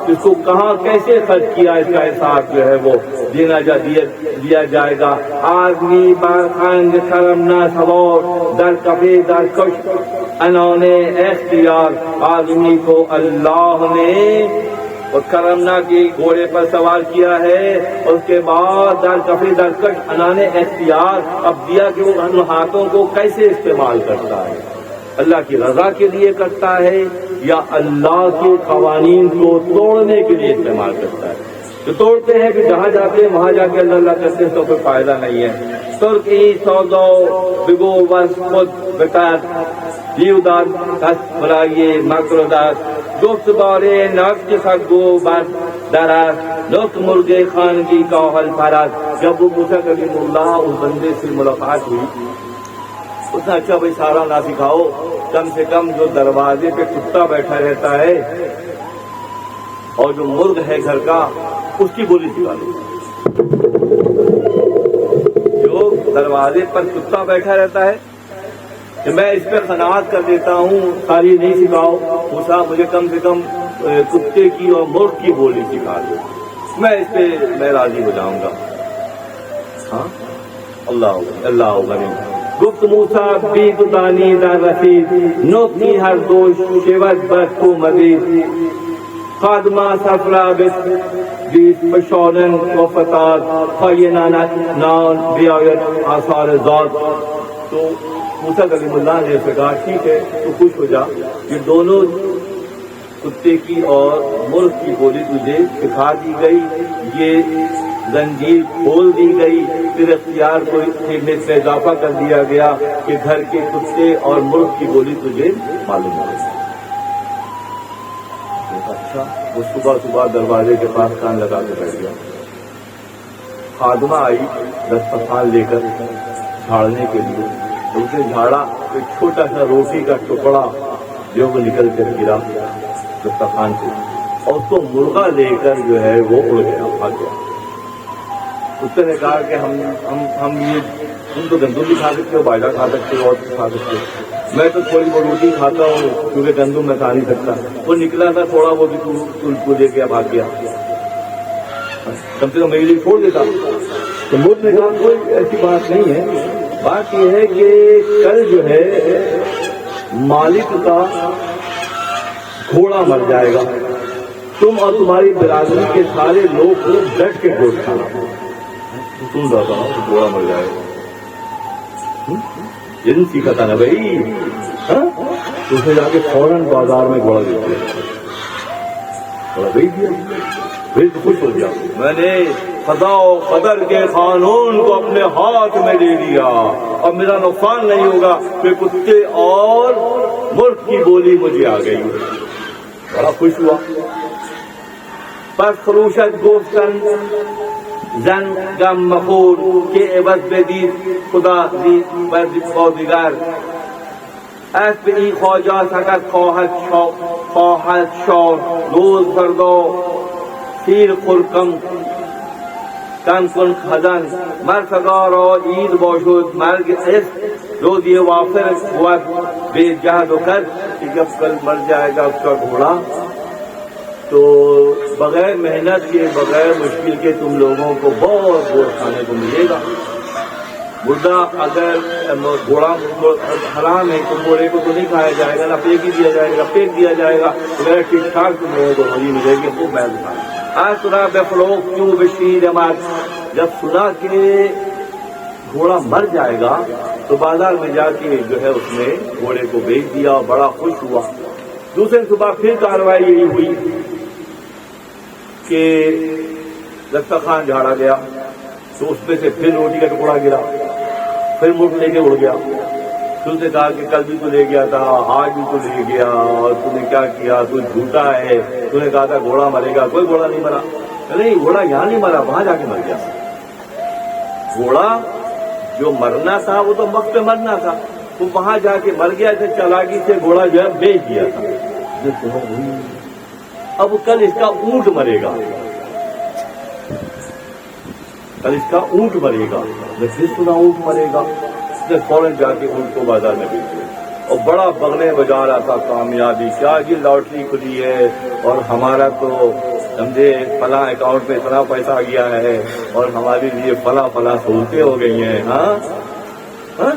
اس کو کہاں کیسے خرچ کیا، اس کا احساس جو ہے وہ دیا جائے گا۔ آدمی بارخانگ کرمنا سوار در کفے در کش انہوں نے اختیار، آدمی کو اللہ نے اور کرمنا کی گھوڑے پر سوار کیا ہے، اس کے بعد در کفے در کش انہوں نے اختیار، اب دیا کہ وہ ان ہاتھوں کو کیسے استعمال کرتا ہے، اللہ کی رضا کے لیے کرتا ہے یا اللہ کے قوانین کو توڑنے کے لیے استعمال کرتا ہے؟ جو توڑتے ہیں کہ جہاں جاتے ہیں وہاں جا کے اللہ کرتے ہیں تو کوئی فائدہ نہیں ہے۔ ترکی سودو بگو بس خود بکار دیودار کس برائیے مکردار گفت بارے نفس خگو بس درست نقط مرغ خانگی کا حل فرد۔ جب وہ موسیٰ کلیم اللہ اس بندے سے ملاقات ہوئی، اس نے اچھا بھائی سارا نہ سکھاؤ، کم سے کم جو دروازے پہ کتا بیٹھا رہتا ہے اور جو مرغ ہے گھر کا اس کی بولی سکھا دو۔ جو دروازے پر کتا بیٹھا رہتا ہے کہ میں اس پہ قناعت کر دیتا ہوں، ساری نہیں سکھاؤ، موسیٰ مجھے کم سے کم کتے کی اور مرغ کی بولی سکھا دو، میں اس پہ میں راضی ہو جاؤں گا. ہاں اللہ غنی. گفت موسیٰ بی تو دانی در رسید، نقطی ہر دوش شود بر تو مزید. خادمہ سفرہ بیس پشانن و فتاد، خائنانت نان بیاید آثار ذات. تو موسیٰ کلیم اللہ نے اسے کہا ٹھیک ہے تو خوش ہو جا، یہ دونوں کتے کی اور مرغ کی بولی تجھے سکھا دی گئی، یہ زنجیر کھول دی گئی، پھر اختیار کو میں سے اضافہ کر دیا گیا کہ گھر کے کتے اور مرغ کی بولی تجھے معلوم ہو. اچھا، وہ صبح دروازے کے پاس کان لگا کے بیٹھ گیا. خادمہ آئی دسترخوان لے کر جھاڑنے کے لیے، اس نے جھاڑا، ایک چھوٹا سا روٹی کا ٹکڑا جو وہ نکل کر گرا دسترخوان سے، اور اس کو مرغا لے کر جو ہے وہ اڑ گیا، بھاگ گیا. اس نے کہا کہ ہم یہ تم تو گندم بھی کھا سکتے ہو، باجرہ کھا سکتے ہو اور کھا سکتے ہو، میں تو تھوڑی بہت روٹی کھاتا ہوں کیونکہ گندم میں کھا نہیں سکتا. وہ نکلا تھا تھوڑا، وہ بھی تو لے کے بھاگ گیا، کم سے کم میرے لیے چھوڑ دیتا. تو مجھ نے کہا کوئی ایسی بات نہیں ہے، بات یہ ہے کہ کل جو ہے مالک کا گھوڑا مر جائے گا، تم اور تمہاری برادری کے سارے لوگ خوب ڈٹ کے گوشت کھانا. تم رہتا ہوں گھوڑا مر جائے گا، یہ نہیں سیکھا تھا نا بھائی. تو اسے جا کے فوراً بازار میں گھوڑا بیچ دیا، گھوڑا بیچ دیا. پھر تو خوش ہو گیا، میں نے قضا و قدر کے قانون کو اپنے ہاتھ میں لے لیا، اب میرا نقصان نہیں ہوگا. پھر کتے اور مرغ کی بولی مجھے آ گئی، بڑا خوش ہوا. پس خروشت گفتن زن غم مخور کہ عوض بدید خدا دید و دیگر. اسب این خواجہ سکت خواهد شاد روز فردا سیر خرکم کم کن خزن مرتگا را عید باشد مرگ عشق روزی وافر بود بے جہد و کر. کہ جب کل مر جائے گا اس کا گھوڑا تو بغیر محنت کے بغیر مشکل کے تم لوگوں کو بہت گوشت کھانے کو ملے گا. مردہ اگر گھوڑا حرام ہے تو گھوڑے کو تو نہیں کھایا جائے گا، نہ پھینک ہی دیا جائے گا، پھینک دیا جائے گا. اگر ٹھیک ٹھاک تم لوگوں کو مری ملے گی خوب محنت کھانا. آسرا بفلوق کیوں بشیر امد، جب سنا کہ گھوڑا مر جائے گا تو بازار میں جا کے جو ہے اس نے گھوڑے کو بیچ دیا اور بڑا خوش ہوا. دوسرے صبح پھر کارروائی یہی ہوئی کہ دسترخوان جھاڑا گیا تو اس میں سے پھر روٹی کا ٹکڑا گرا، پھر مرغ لے کے اڑ گیا. تو اس نے کہا کہ کل بھی تو لے گیا تھا، آج بھی تو لے گیا، اور تو نے کیا کیا، تو جھوٹا ہے. تو نے کہا تھا گھوڑا مرے گا، کوئی گھوڑا نہیں مرا. نہیں، گھوڑا یہاں نہیں مرا، وہاں جا کے مر گیا. گھوڑا جو مرنا تھا وہ تو وقت پہ مرنا تھا، وہ وہاں جا کے مر گیا. اسے چالاکی سے گھوڑا جو ہے بیچ دیا تھا. اب کل اس کا اونٹ مرے گا، کل اس کا اونٹ مرے گا. میں پھر سنا اونٹ مرے گا. اس نے فوراً جا کے اونٹ کو بازار میں بیچ دیا اور بڑا بغنے بجا رہا تھا کامیابی، کیا یہ لاٹری کھلی ہے اور ہمارا تو سمجھے فلاں اکاؤنٹ میں اتنا پیسہ آ گیا ہے اور ہمارے لیے فلاں سہولتیں ہو گئی ہیں. ہاں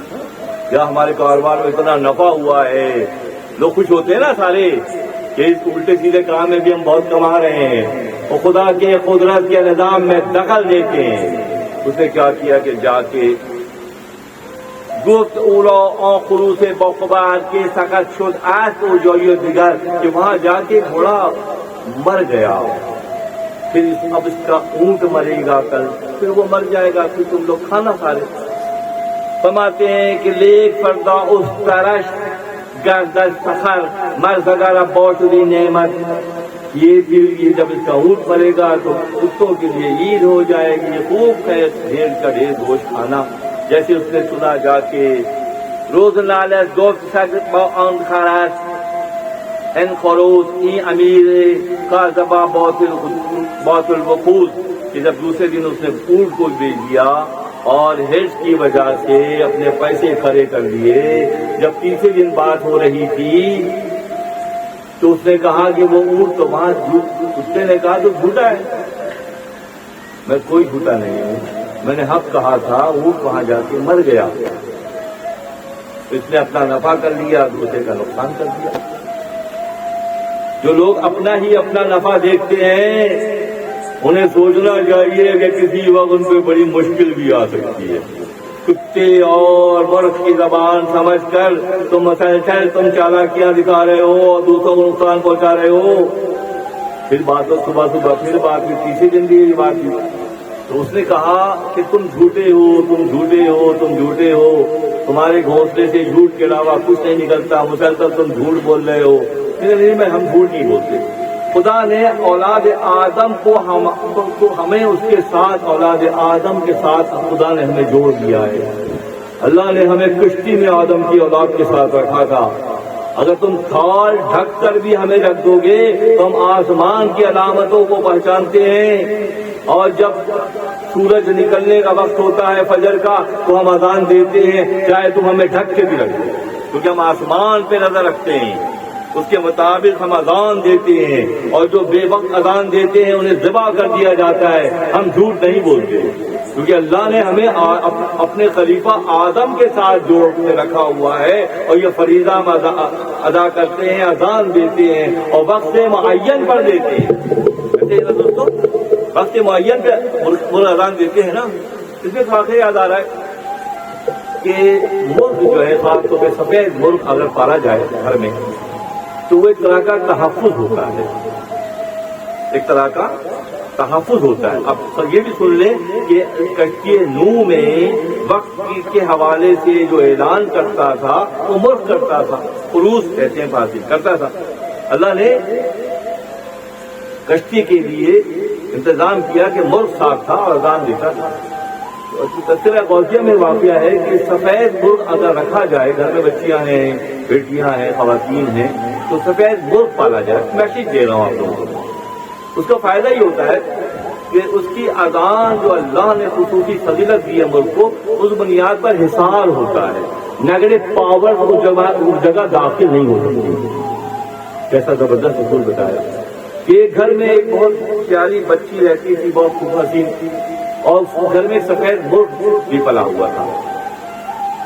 کیا ہمارے کاروبار میں اتنا نفع ہوا ہے. لوگ خوش ہوتے ہیں نا سارے کہ اس الٹے سیدھے کام میں بھی ہم بہت کما رہے ہیں اور خدا کے قدرت کے نظام میں دخل دیتے ہیں. اس نے کیا کیا کہ جا کے گفت اولا آن خروس باقبار کے سکت شد اسب و جایی دیگر، کہ وہاں جا کے گھوڑا مر گیا. پھر اب اس کا اونٹ مرے گا کل، پھر وہ مر جائے گا، پھر تم لوگ کھانا کھا رہے. فرماتے ہیں کہ لیک فردا اس ترش گردش سخر مرزگر باشدی نعمت. یہ جب اس کا اونٹ مرے گا تو کتوں کے لیے عید ہو جائے گی، خوب ڈھیر کا ڈھیر گوشت کھانا. جیسے اس نے سنا جا کے روز نالت گفت سکت با آن خرس ان خروس این امیر کا زبا باطل وقود. کہ جب دوسرے دن اس نے اونٹ کو بیچ دیا اور ہرس کی وجہ سے اپنے پیسے کھڑے کر دیے جب تیسرے دن بات ہو رہی تھی تو اس نے کہا کہ وہ اونٹ تو وہاں کتے نے کہا تو جھوٹا ہے. میں کوئی جھوٹا نہیں ہوں, میں نے حق کہا تھا. اونٹ وہاں جا کے مر گیا, اس نے اپنا نفع کر لیا, دوسرے کا نقصان کر دیا. جو لوگ اپنا ہی اپنا نفع دیکھتے ہیں انہیں سوچنا چاہیے کہ کسی وقت ان پہ بڑی مشکل بھی آ سکتی ہے. کتے اور مرغ کی زبان سمجھ کر تم مسلسل تم چالاکیاں دکھا رہے ہو اور دوسروں کو نقصان پہنچا رہے ہو. پھر بات ہو صبح پھر بات ہوئی, تیسرے دن بھی یہ بات ہوئی. تو اس نے کہا کہ تم جھوٹے ہو, تم جھوٹے ہو, تم جھوٹے ہو, تمہارے گھونسلے سے جھوٹ کے علاوہ کچھ نہیں نکلتا, مسلسل تم جھوٹ بول رہے ہو. نہیں, ہم جھوٹ نہیں بولتے. خدا نے اولاد آدم کو ہمیں اس کے ساتھ, اولاد آدم کے ساتھ خدا نے ہمیں جوڑ دیا ہے. اللہ نے ہمیں کشتی میں آدم کی اولاد کے ساتھ رکھا تھا. اگر تم کھال ڈھک کر بھی ہمیں رکھ دو گے تو ہم آسمان کی علامتوں کو پہچانتے ہیں, اور جب سورج نکلنے کا وقت ہوتا ہے فجر کا تو ہم اذان دیتے ہیں, چاہے تم ہمیں ڈھک کے بھی رکھ دو, کیونکہ ہم آسمان پہ نظر رکھتے ہیں, اس کے مطابق ہم اذان دیتے ہیں. اور جو بے وقت اذان دیتے ہیں انہیں ذبح کر دیا جاتا ہے. ہم جھوٹ نہیں بولتے, کیونکہ اللہ نے ہمیں اپنے خلیفہ آدم کے ساتھ جوڑ کے رکھا ہوا ہے, اور یہ فریضہ ہم ادا کرتے ہیں, اذان دیتے ہیں اور وقت معین پر دیتے ہیں. دوستوں, وقت معین پہ اذان دیتے ہیں نا. اس میں واقعہ یاد آ رہا ہے کہ مرغ جو ہے خاص طور پہ سفید مرغ اگر پالا جائے گھر میں تو وہ ایک طرح کا تحفظ ہوتا ہے, ایک طرح کا تحفظ ہوتا ہے. اب یہ بھی سن لیں کہ کشتی نوح میں وقت کے حوالے سے جو اعلان کرتا تھا وہ مرغ کرتا تھا, خروس کہتے ہیں فارسی, کرتا تھا. اللہ نے کشتی کے لیے انتظام کیا کہ مرغ ساتھ تھا اور اذان دیتا تھا. تذکرہ غوثیہ میں واقعہ ہے کہ سفید مرغ اگر رکھا جائے, گھر میں بچیاں ہیں, بیٹیاں ہیں, خواتین ہیں, تو سفید مرغ پالا جائے. میسج دے رہا ہوں آپ لوگوں کو. اس کا فائدہ یہ ہوتا ہے کہ اس کی اذان جو اللہ نے خصوصی فضیلت دی ہے مرغ کو, اس بنیاد پر حصار ہوتا ہے. نیگیٹو پاور اس جگہ داخل نہیں ہو سکتی. کیسا زبردست اصول بتایا کہ گھر میں ایک بہت پیاری بچی رہتی تھی, بہت خوبصورت تھی, اور گھر میں سفید مرغ بھی پلا ہوا تھا.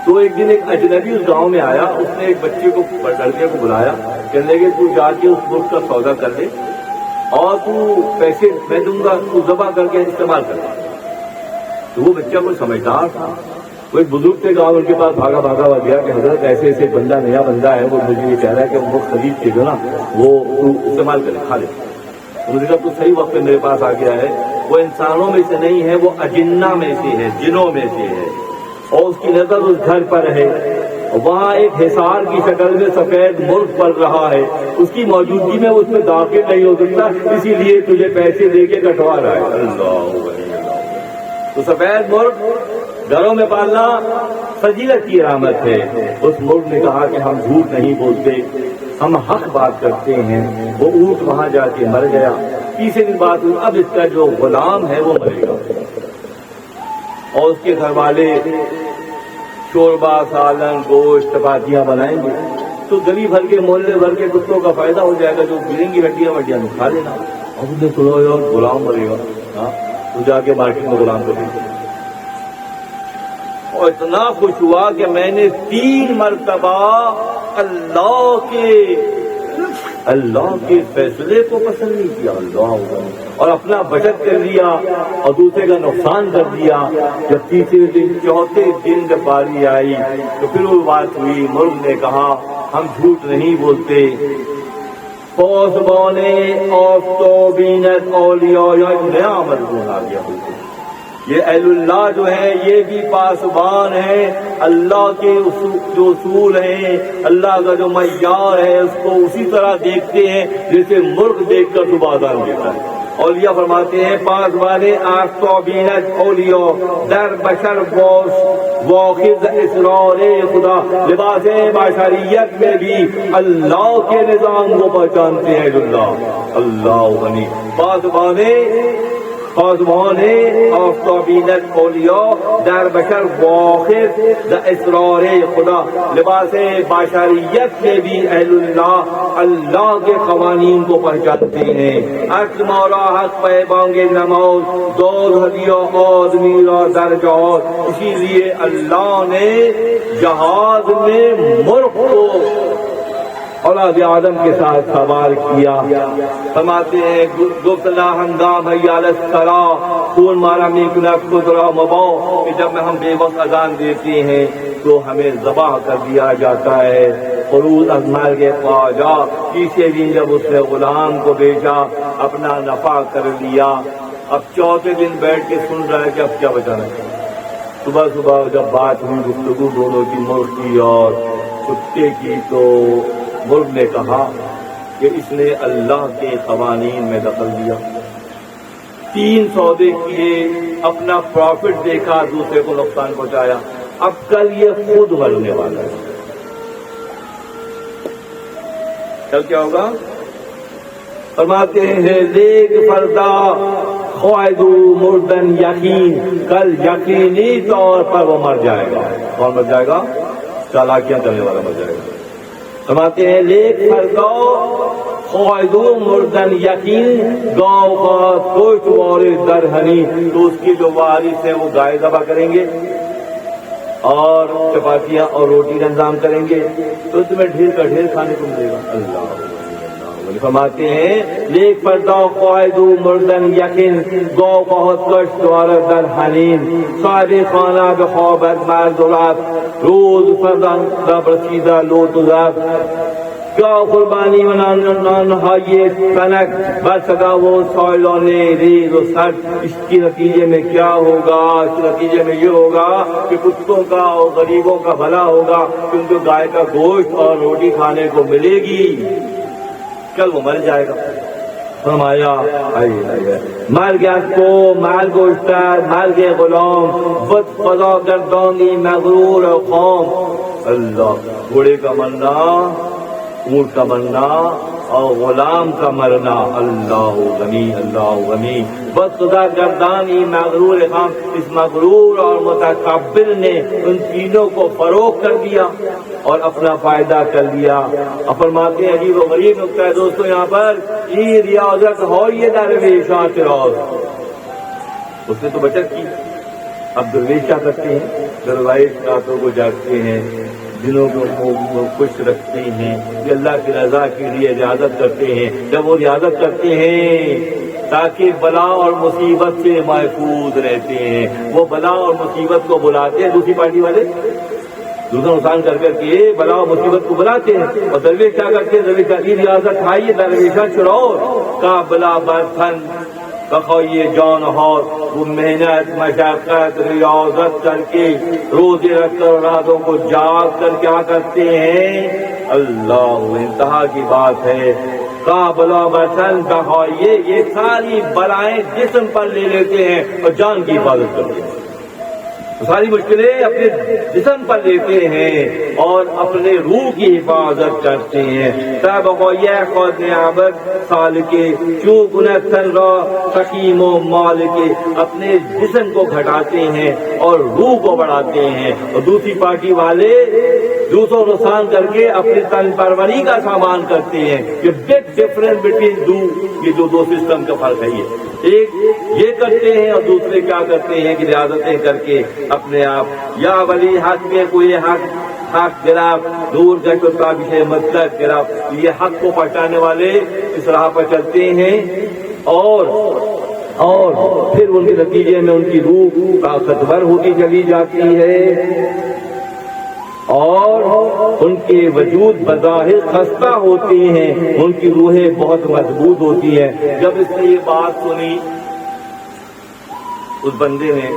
تو ایک دن ایک اجنبی اس گاؤں میں آیا, اس نے ایک بچے کو, لڑکے کو بلایا, کہنے لگے تو جا کے اس مرغ کا سودا کر لے اور تو پیسے میں دوں گا, تو ذبح کر کے استعمال کر. تو وہ بچہ کوئی سمجھدار تھا, وہ ایک بزرگ تھے گاؤں, ان کے پاس بھاگا ہوا گیا کہ حضرت ایسے ایسے بندہ, نیا بندہ ہے, وہ مجھے یہ کہہ رہا ہے کہ وہ خرید کے جو نا وہ تو استعمال کرے, کھا لے. مجھے کہا تو صحیح وقت پہ میرے پاس آ گیا ہے. وہ انسانوں میں سے نہیں ہے, وہ اجنہ میں سے ہے, جنوں میں سے ہے, اور اس کی نظر اس گھر پر ہے. وہاں ایک حصار کی شکل میں سفید مرغ پل رہا ہے, اس کی موجودگی میں اس میں داخل نہیں ہو سکتا, اسی لیے تجھے پیسے دے کے کٹوا رہا ہے. اللہ, تو سفید مرغ گھروں میں پالنا فضیلت کی علامت ہے. اس مرغ نے کہا کہ ہم جھوٹ نہیں بولتے, ہم حق بات کرتے ہیں. وہ اونٹ وہاں جا کے مر گیا. تیسرے دن بات ہوئی, اب اس کا جو غلام ہے وہ مرے گا, اور اس کے گھر والے شوربا, سالن, گوشت, چپاتیاں بنائیں گے, تو گلی بھر کے, محلے بھر کے کتوں کا فائدہ ہو جائے گا, جو گریں گی ہڈیاں وڈیاں کھا لینا. اور اس نے سنو یار غلام مرے گا, تو جا کے مارکیٹ میں غلام کر دیں. اور اتنا خوش ہوا کہ میں نے 3 مرتبہ اللہ کے فیصلے کو پسند نہیں کیا, اللہ, اور اپنا بچت کر لیا اور دوسرے کا نقصان کر دیا. جب تیسرے دن, چوتھے دن جب باری آئی تو پھر وہ بات ہوئی. مرغ نے کہا ہم جھوٹ نہیں بولتے. پوسبونے آفتابینت اولیاء, ایک نیا مضمون آ گیا. یہ اہل اللہ جو ہیں یہ بھی پاسبان ہیں, اللہ کے جو اصول ہیں, اللہ کا جو معیار ہے اس کو اسی طرح دیکھتے ہیں جیسے مرغ دیکھ کر صبح اذان دیتا ہے. اولیاء فرماتے ہیں پاسبان آفتابینت اولیاء در بشر واخذ اسرار خدا, لباس بشریت میں بھی اللہ کے نظام کو پہچانتے ہیں. اللہ غنی. پاسبان سازمان آفتابینت اولیا در بشر واخر در اسرار خدا لباس بشریت میں بھی اہل اللہ کے قوانین کو پہچانتے ہیں. حق مولا حق پہ بانگ نماز دود ہدیہ آدمی را درجات. اسی لیے اللہ نے جہاد میں مرغ کو اولاد آدم کے ساتھ سوار کیا. فرماتے ہیں گفتلا ہنگام حیال الصلاۃ خون مارا میکنہ خدرا مباؤ کہ جب ہم بے وقت اذان دیتے ہیں تو ہمیں ذبح کر دیا جاتا ہے. خروج از مرگ خواجہ تیسرے دن جب اس نے غلام کو بیچا اپنا نفع کر لیا. اب چوتھے دن بیٹھ کے سن رہا ہے کہ اب کیا بچانا ہے. صبح صبح جب بات ہوئی گفتگو دونوں کی مرغ کی اور کتے کی تو مرغ نے کہا کہ اس نے اللہ کے قوانین میں دخل دیا. 3 سودے کیے اپنا پروفٹ دیکھا دوسرے کو نقصان پہنچایا. اب کل یہ خود مرنے والا ہے. کل کیا ہوگا؟ فرماتے ہیں دیکھ فردا خواہدو مردن یقین کل یقینی طور پر وہ مر جائے گا. کون مر جائے گا؟ چالاکیاں کرنے والا مر جائے گا. فرماتے ہیں لیک فردا خواہدو مردن یقین گاؤں کا کوچ وارث درہنی تو اس کی جو وارث ہیں وہ گائے ذبح کریں گے اور چپاتیاں اور روٹی کا انتظام کریں گے تو تمہیں ڈھیر کا ڈھیر کھانے کو ملے گا. اللہ فرماتے ہیں لیک پردہ قائدو مردن یقین گو بہت کش دوارا در حنین صاحب خانہ بخوابت مردولات روز فردن رب رسیدہ لوت ذات کیا قربانی منانہائی تنک برسگا وہ سائلان ریز و سٹ. اس کی نتیجے میں کیا ہوگا؟ اس کے نتیجے میں یہ ہوگا کہ کتوں کا اور غریبوں کا بھلا ہوگا کیونکہ گائے کا گوشت اور روٹی کھانے کو ملے گی. کل وہ مر جائے گا. فرمایا مر گیا کو مال گوشتر مر گئے غلام بد فضا گردانی مغرور و قوم. اللہ گھوڑے کا مرنا اونٹ کا مرنا اور غلام کا مرنا. اللہ غنی اللہ غنی. بد خدا گردانی مغرور خام اس مغرور اور متکبر نے ان تینوں کو فروغ کر دیا اور اپنا فائدہ کر لیا. فرماتے ہیں عجیب و غریب نقطہ ہے دوستوں یہاں پر یہ ریاضت ہو یہ درویشاں چراغ اس نے تو بچت کی. اب درویش کیا کرتے ہیں؟ درویش راتوں کو جاگتے ہیں دنوں کو خوش رکھتے ہیں کہ اللہ کی رضا کے لیے ریاضت کرتے ہیں. جب وہ ریاضت کرتے ہیں تاکہ بلا اور مصیبت سے محفوظ رہتے ہیں وہ بلا اور مصیبت کو بلاتے ہیں. دوسری پارٹی والے دوسرا نقصان کر کے بلا و مصیبت کو بلاتے ہیں اور درویش کیا کرتے ہیں؟ درویش کی ریاضت آئیے درویشہ چڑھو کا بلا برتن بخوئیے جان ہار وہ محنت مشقت ریاضت کر کے روزے رکھ کر راتوں کو جاگ کر کیا کرتے ہیں. اللہ انتہا کی بات ہے. کا بلا برتن بخوئیے یہ ساری بلائیں جسم پر لے لیتے ہیں اور جان کی حفاظت کرتے ہیں. ساری مشکلیں اپنے جسم پر لیتے ہیں اور اپنے روح کی حفاظت کرتے ہیں. تب یہ خود نعبت سال کے چوں گنتن را سکیم و مال کے اپنے جسم کو گھٹاتے ہیں اور روح کو بڑھاتے ہیں. اور دوسری پارٹی والے دوسروں نقصان کر کے اپنی تن پروری کا سامان کرتے ہیں. یہ بگ ڈفرنس بٹوین یہ جو دو سسٹم کا فرق ہے. ایک یہ کرتے ہیں اور دوسرے کیا کرتے ہیں کہ ریاضتیں کر کے اپنے آپ یا ولی حق میں کوئی حق گراف دور کا مطلب گراف یہ حق کو پہنچانے والے اس راہ پر چلتے ہیں اور پھر ان کے نتیجے میں ان کی روح طاقتور ہوتی چلی جاتی ہے اور ان کے وجود بظاہر خستہ ہوتے ہیں ان کی روحیں بہت مضبوط ہوتی ہیں. جب اس نے یہ بات سنی اس بندے نے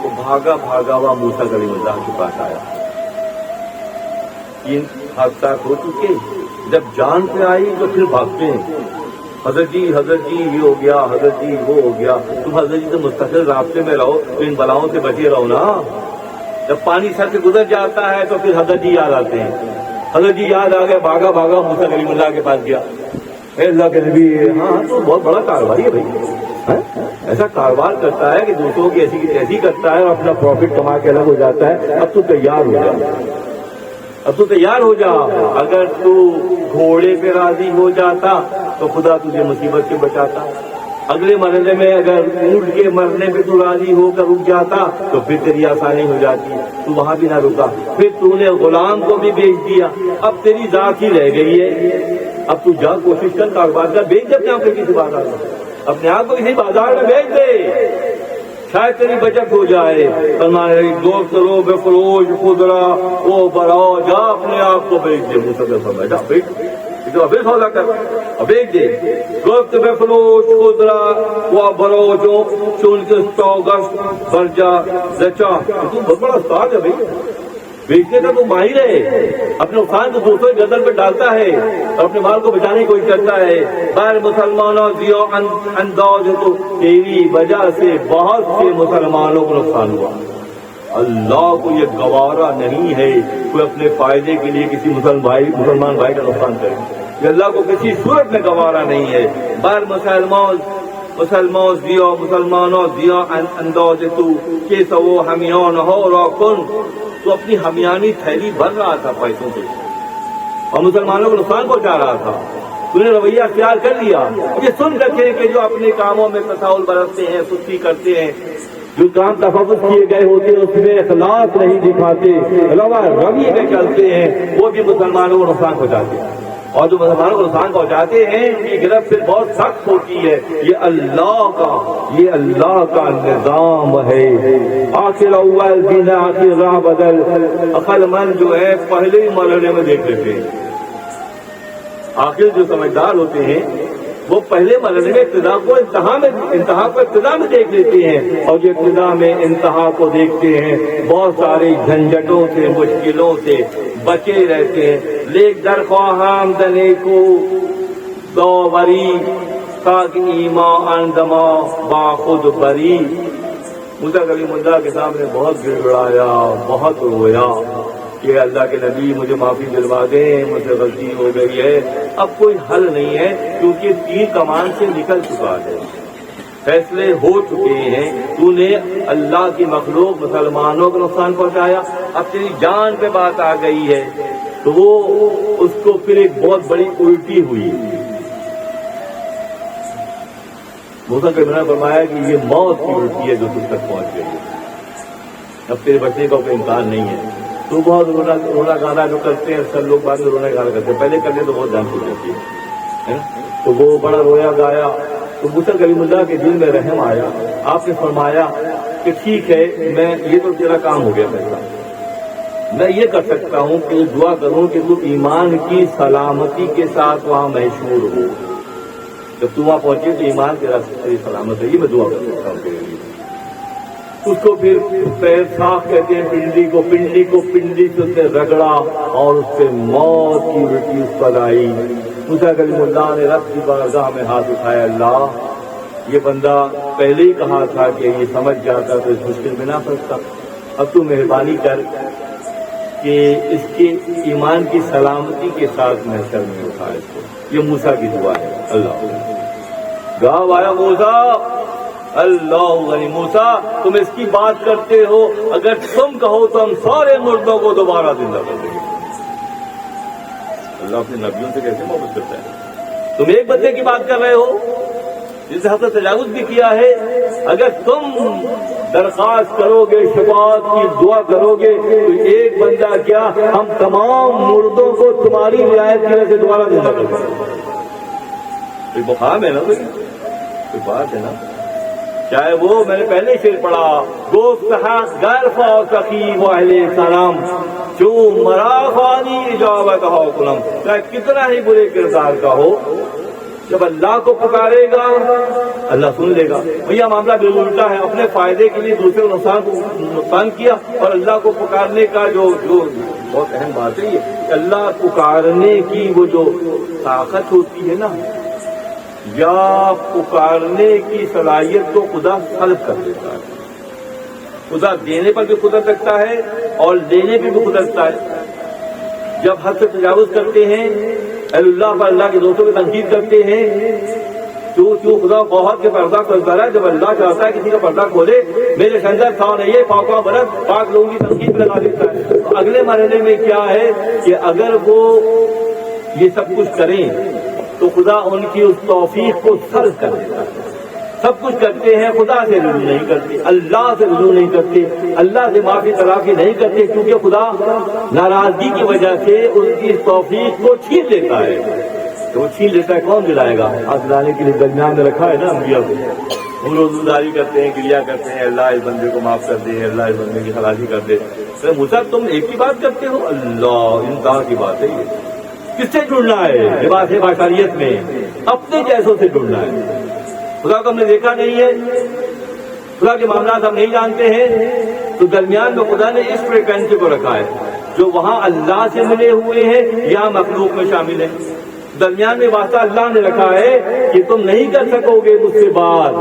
وہ بھاگا ہوا موسیٰ کلیم اللہ کے پاس آیا. 3 حادثات ہو چکے جب جان پہ آئی تو پھر بھاگتے ہیں. حضرت جی یہ ہو گیا حضرت جی وہ ہو گیا. تم حضرت جی سے مستقل رابطے میں رہو ان بلاؤں سے بچے رہو نا. جب پانی سر سے گزر جاتا ہے تو پھر حضرت جی یاد آتے ہیں. حضرت جی یاد آ گئے بھاگا موسیٰ کلیم اللہ کے پاس گیا. اے اللہ کے نبی ہاں تو بہت بڑا کاروباری ہے بھائی ایسا کاروبار کرتا ہے کہ دوسروں کی ایسی کی ایسی کرتا ہے اور اپنا پروفٹ کما کے الگ ہو جاتا ہے. اب تو تیار ہو جا, اب تو تیار ہو جا. اگر تو گھوڑے پہ راضی ہو جاتا تو خدا تجھے مصیبت سے بچاتا. اگلے مرحلے میں اگر اونٹ کے مرنے پہ تو راضی ہو کر رک جاتا تو پھر تیری آسانی ہو جاتی. تو وہاں بھی نہ رکا, پھر تو نے غلام کو بھی بیچ دیا. اب تیری ذات ہی رہ گئی ہے. اب تو جا کوشش کر کاروبار کا, بیچ دے اپنے آپ کو کسی بازار میں, اپنے آپ کو کسی بازار میں بیچ دے, شاید تیری بچت ہو جائے. دوست رو بے فروش خدرا وہ بڑھاؤ, جا اپنے آپ کو بیچ دے. مسلم سمجھ جا بیچ تو ابھی سودا کر, بیچ دے. دوست بے فروش خدرا وہ بڑھو جو چون کے چوگس برجا زچا. تو بہت بڑا استاد ہے بھائی, بیچنے کا تو ماہر ہے. اپنے نقصان کو دوسروں کی گردن پہ ڈالتا ہے اور اپنے مال کو بچانے کی کوشش کرتا ہے. غیر مسلمانوں ذیو انداز ہے, تو تیری وجہ سے بہت سے مسلمانوں کو نقصان ہوا. اللہ کو یہ گوارا نہیں ہے کوئی اپنے فائدے کے لیے کسی مسلمان بھائی کا نقصان کرے. یہ اللہ کو کسی صورت میں گوارا نہیں ہے. غیر مسلمانوں ذیو انداز تو کہ سو ہمیان ہو راکن. تو اپنی ہمیانی تھیلی بھر رہا تھا پیسوں سے اور مسلمانوں کو نقصان پہنچا رہا تھا. تو نے رویہ اختیار کر لیا. یہ سن رکھے کہ جو اپنے کاموں میں تساہل برتتے ہیں, سستی کرتے ہیں, جو کام تفوض کیے گئے ہوتے ہیں اس میں اخلاص نہیں دکھاتے, روی میں چلتے ہیں, وہ بھی مسلمانوں کو نقصان پہنچاتے ہیں. اور جو مسلمانوں کو نقصان پہنچاتے ہیں ان کی گرفت پھر بہت سخت ہوتی ہے. یہ اللہ کا نظام ہے. آخر اول دن آخر راہ بدل. عقل مند جو ہے پہلے ہی مرحلے میں دیکھ لیتے ہیں. آخر جو سمجھدار ہوتے ہیں وہ پہلے مرحلے میں ابتدا کو انتہا کو ابتدا میں دیکھ لیتے ہیں, اور جو ابتدا میں انتہا کو دیکھتے ہیں بہت سارے جھنجھٹوں سے مشکلوں سے بچے رہتے ہیں. لیک در خواہم دنے کو دو بری تاک ایمان اندما با خود بری. موسیٰ کلیم اللہ کے سامنے بہت گڑگڑایا, بہت رویا کہ اللہ کے نبی مجھے معافی دلوا دیں, مجھ سے غلطی ہو گئی ہے. اب کوئی حل نہیں ہے کیونکہ تیر کمان سے نکل چکا ہے, فیصلے ہو چکے ہیں. تو نے اللہ کی مخلوق مسلمانوں کو نقصان پہنچایا, اب تیری جان پہ بات آ گئی ہے تو وہ اس کو پھر ایک بہت بڑی الٹی ہوئی. موسیٰ کلیم نے فرمایا کہ یہ موت کی الٹی ہے جو تم تک پہنچ گئی ہے, اب تیرے بچنے کا کوئی امکان نہیں ہے. تو بہت رونا گانا جو کرتے ہیں سب لوگ بعد میں رونا گانا کرتے ہیں, پہلے کرنے تو بہت جان چھوٹ جاتی ہے. تو وہ بڑا رویا گایا تو موسیٰ کلیم اللہ کے دل میں رحم آیا. آپ نے فرمایا کہ ٹھیک ہے, میں یہ تو تیرا کام ہو گیا فیصلہ, میں یہ کر سکتا ہوں کہ دعا کروں کہ تو ایمان کی سلامتی کے ساتھ وہاں محشور ہو. جب تو وہاں پہنچے تو ایمان تیرا سلامت ہے, یہ میں دعا کر سکتا ہوں تیرے لیے. اس کو پھر پیر صاف کہتے ہیں پنڈلی کو پنڈلی سے اس نے رگڑا اور اس سے موت کی الٹی اس پر آئی. موسیٰ کلیم اللہ نے رب کی بارگاہ میں ہاتھ اٹھایا, اللہ یہ بندہ پہلے ہی کہا تھا کہ یہ سمجھ جاتا تو اس مشکل میں نہ پھنستا. اب تو مہربانی کر کہ اس کے ایمان کی سلامتی کے ساتھ محشر میں اٹھا اس کو. یہ موسیٰ کی دعا ہے. اللہ گاؤ آیا موسیٰ, اللہ غنی موسیٰ تم اس کی بات کرتے ہو, اگر تم کہو تو ہم سارے مردوں کو دوبارہ زندہ کر دیں گے. اللہ اپنے نبیوں سے کیسے محبت کرتا ہے. تم ایک بندے کی بات کر رہے ہو جس سے حضرت تجاوز بھی کیا ہے. اگر تم درخواست کرو گے, شفاعت کی دعا کرو گے, تو ایک بندہ کیا ہم تمام مردوں کو تمہاری رعایت کی وجہ سے دوبارہ زندہ کر دیں گے. کوئی مقام ہے نا, کوئی بات ہے نا. چاہے وہ میں نے پہلے شعر پڑھا, گفت حق گرفا سخی و اہل سلام جو مرافانی اجابت ہو کنم. چاہے کتنا ہی برے کردار کا ہو, جب اللہ کو پکارے گا اللہ سن لے گا. بھیا معاملہ بالکل الٹا ہے, اپنے فائدے کے لیے دوسرے کو نقصان کیا, اور اللہ کو پکارنے کا جو بہت اہم بات ہے یہ, اللہ پکارنے کی وہ جو طاقت ہوتی ہے نا, یا پکارنے کی صلاحیت کو خدا سلب کر دیتا ہے. خدا دینے پر بھی قدرت رکھتا ہے اور لینے پہ بھی قدرت رکھتا ہے. جب حد سے تجاوز کرتے ہیں, اللہ پر اللہ کے دوستوں کی تنقید کرتے ہیں, کیوں خدا بہت کے پردہ کھولتا ہے؟ جب اللہ چاہتا ہے کسی کا پردہ کھولے، میرے خنزر تھا نہیں پاکا برس پاک لوگوں کی تنقید لگا دیتا ہے۔ تو اگلے مرحلے میں کیا ہے کہ اگر وہ یہ سب کچھ کریں تو خدا ان کی اس توفیق کو سرد کر دیتا ہے۔ سب کچھ کرتے ہیں، خدا سے رجوع نہیں کرتے، اللہ سے رجوع نہیں کرتے، اللہ سے معافی تلافی نہیں کرتے، کیونکہ خدا ناراضگی کی وجہ سے ان کی توفیق کو چھین لیتا ہے۔ تو وہ چھین لیتا ہے، کون دلائے گا؟ ہاتھ دلانے کے لیے درمیان میں رکھا ہے نا انبیاء کو۔ ہم روزداری کرتے ہیں، گریا کرتے ہیں، اللہ اس بندے کو معاف کر دے، اللہ اس بندے کی خلاصی کر دے۔ موسیٰ تم ایک ہی بات کرتے ہو؟ اللہ انتہا کی بات ہے یہ۔ کس سے جڑنا ہے؟ لباس بشریت میں اپنے جیسوں سے جڑنا ہے۔ خدا کو ہم نے دیکھا نہیں ہے، خدا کے معاملات ہم نہیں جانتے ہیں، تو درمیان میں خدا نے اس فریکوینسی کو رکھا ہے جو وہاں اللہ سے ملے ہوئے ہیں یا مخلوق میں شامل ہیں۔ درمیان میں واسطہ اللہ نے رکھا ہے کہ تم نہیں کر سکو گے مجھ سے بات،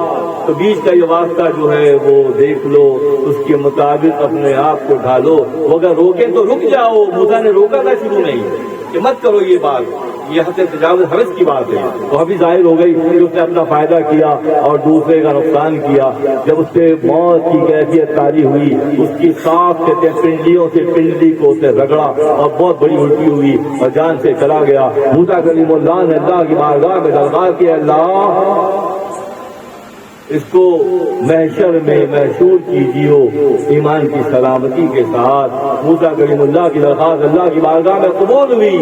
تو بیچ کا یہ واسطہ جو ہے وہ دیکھ لو، اس کے مطابق اپنے آپ کو ڈھالو۔ وہ اگر روکیں تو رک جاؤ۔ موسیٰ نے روکا تھا شروع میں ہی کہ مت کرو یہ بات، یہ حد تجاوز حرج کی بات ہے۔ تو ابھی ظاہر ہو گئی کہ اس نے اپنا فائدہ کیا اور دوسرے کا نقصان کیا۔ جب اس سے موت کی کیفیت طاری ہوئی، اس کی سانپ سے پنڈلیوں سے پنڈلی کو اسے رگڑا اور بہت بڑی الٹی ہوئی اور جان سے چلا گیا۔ موسیٰ کلیم اللہ نے اللہ کی بارگاہ میں درخواست کی، اللہ اس کو محشر میں محشور کیجیو ایمان کی سلامتی کے ساتھ۔ موسیٰ کلیم اللہ کی درخواست اللہ کی بارگاہ میں قبول ہوئی۔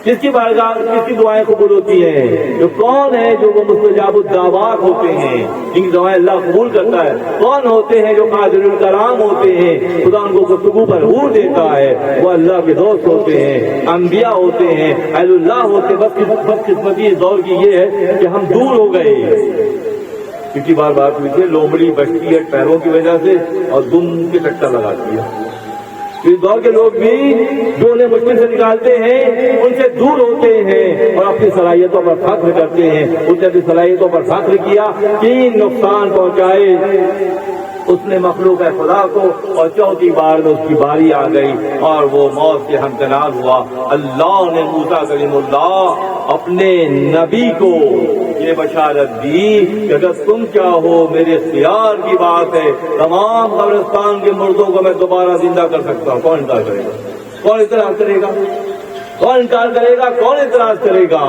کس کی بارگاہ، کس کی دعائیں قبول ہوتی ہیں؟ جو کون ہے جو وہ مستجاب الدعوات ہوتے ہیں، جن کی دعائیں اللہ قبول کرتا ہے؟ کون ہوتے ہیں جو قادر الکلام ہوتے ہیں، خدا ان کو گفتگو پر حور دیتا ہے؟ وہ اللہ کے دوست ہوتے ہیں، انبیاء ہوتے ہیں، اہل اللہ ہوتے ہیں۔ بس قسمتی اس دور کی یہ ہے کہ ہم دور ہو گئے، کیونکہ بار بار پوچھے لومڑی بچتی ہے پیروں کی وجہ سے اور دم کے چکر لگاتی ہے۔ اس دور کے لوگ بھی جو انہیں مشکل سے نکالتے ہیں ان سے دور ہوتے ہیں اور اپنی صلاحیتوں پر فخر کرتے ہیں۔ اس نے اپنی صلاحیتوں پر فخر کیا، تین نقصان پہنچائے اس نے مخلوق خدا کو، اور چوتھی بار میں اس کی باری آ گئی اور وہ موت سے ہمکنار ہوا۔ اللہ نے موسیٰ کلیم اللہ اپنے نبی کو یہ بشارت دی کہ اگر تم چاہو میرے اختیار کی بات ہے، تمام قبرستان کے مردوں کو میں دوبارہ زندہ کر سکتا ہوں۔ کون انکار کرے گا؟ کون اعتراض کرے گا؟ کون انکار کرے گا؟ کون اعتراض کرے گا؟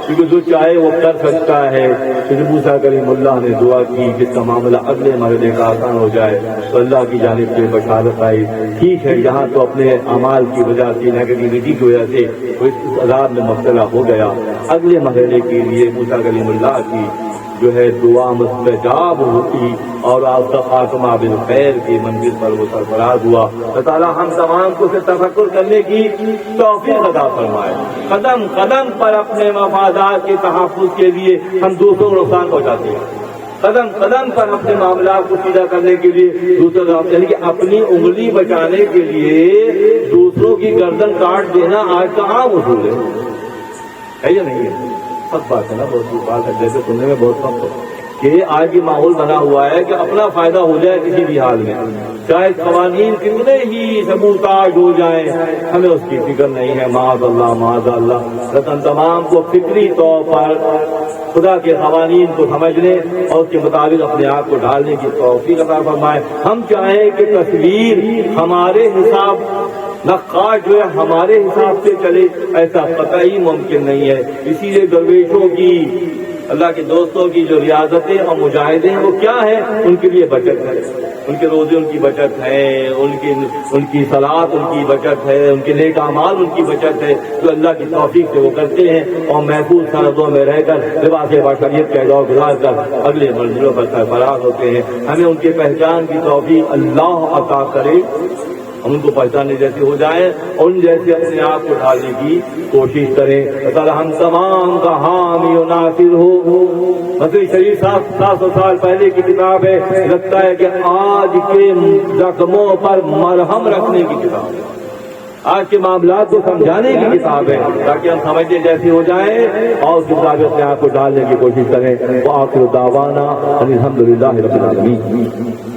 کیونکہ جو چاہے وہ کر سکتا ہے۔ پھر موسیٰ کریم اللہ نے دعا کی کہ اس کا معاملہ اگلے مرحلے کا آسان ہو جائے، تو اللہ کی جانب سے بشارت آئی۔ ٹھیک ہے، یہاں تو اپنے اعمال کی وجہ سے، نیگیٹیوٹی کی وجہ سے وہ اس عذاب میں مبتلا ہو گیا۔ اگلے مرحلے کے لیے موسیٰ کریم اللہ کی جو ہے دعا مستجاب ہوتی اور آپ کا خاتمہ بالخیر کی منزل پر وہ سرفراز ہوا۔ اللہ تعالیٰ ہم تمام کو سے تفکر کرنے کی توفیق عطا فرمائے۔ قدم قدم پر اپنے مفادات کے تحفظ کے لیے ہم دوسروں کو نقصان پہنچاتے ہیں، قدم قدم پر اپنے معاملات کو سیدھا کرنے کے لیے دوسروں، یعنی کہ اپنی انگلی بچانے کے لیے دوسروں کی گردن کاٹ دینا آج کا عام اصول ہے یا نہیں ہے؟ سب بات ہے نا، بہت بات ہے، جیسے سننے میں بہت سخت ہے کہ آج یہ ماحول بنا ہوا ہے کہ اپنا فائدہ ہو جائے کسی بھی حال میں، چاہے قوانین کتنے ہی سبوتاج ہو جائیں، ہمیں اس کی فکر نہیں ہے۔ معاذ اللہ معاذ اللہ، لیکن تمام کو فکری طور پر خدا کے قوانین کو سمجھنے اور اس کے مطابق اپنے آپ کو ڈھالنے کی توفیق عطا فرمائے۔ ہم چاہیں کہ تصویر ہمارے حساب، نقاش جو ہے ہمارے حساب سے چلے، ایسا قطعی ممکن نہیں ہے۔ اسی لیے درویشوں کی، اللہ کے دوستوں کی جو ریاضتیں اور مجاہدے ہیں وہ کیا ہے؟ ان کے لیے بچت ہے، ان کے روزے ان کی بچت ہے، ان کی صلاۃ ان کی بچت ہے، ان کے نیک اعمال ان کی بچت ہے، جو اللہ کی توفیق سے وہ کرتے ہیں اور محفوظ سرحدوں میں رہ کر لباس بشریت کا دور گزار کر اگلے منزلوں پر سرفراز ہوتے ہیں۔ ہمیں ان کے پہچان کی توفیق اللہ عطا کرے، ہم ان کو پہچاننے جیسے ہو جائیں اور ان جیسے اپنے آپ کو ڈھالنے کی کوشش کریں۔ اللہ ہم تمام کا حامی و ناصر ہو۔ مسیح شریف 700 سال پہلے کی کتاب ہے، لگتا ہے کہ آج کے زخموں پر مرہم رکھنے کی کتاب ہے، آج کے معاملات کو سمجھانے کی کتاب ہے، تاکہ ہم سمجھنے جیسے ہو جائیں اور اس کتاب اپنے آپ کو ڈالنے کی کوشش کریں۔ وآخر دعوانا الحمدللہ رب العالمین۔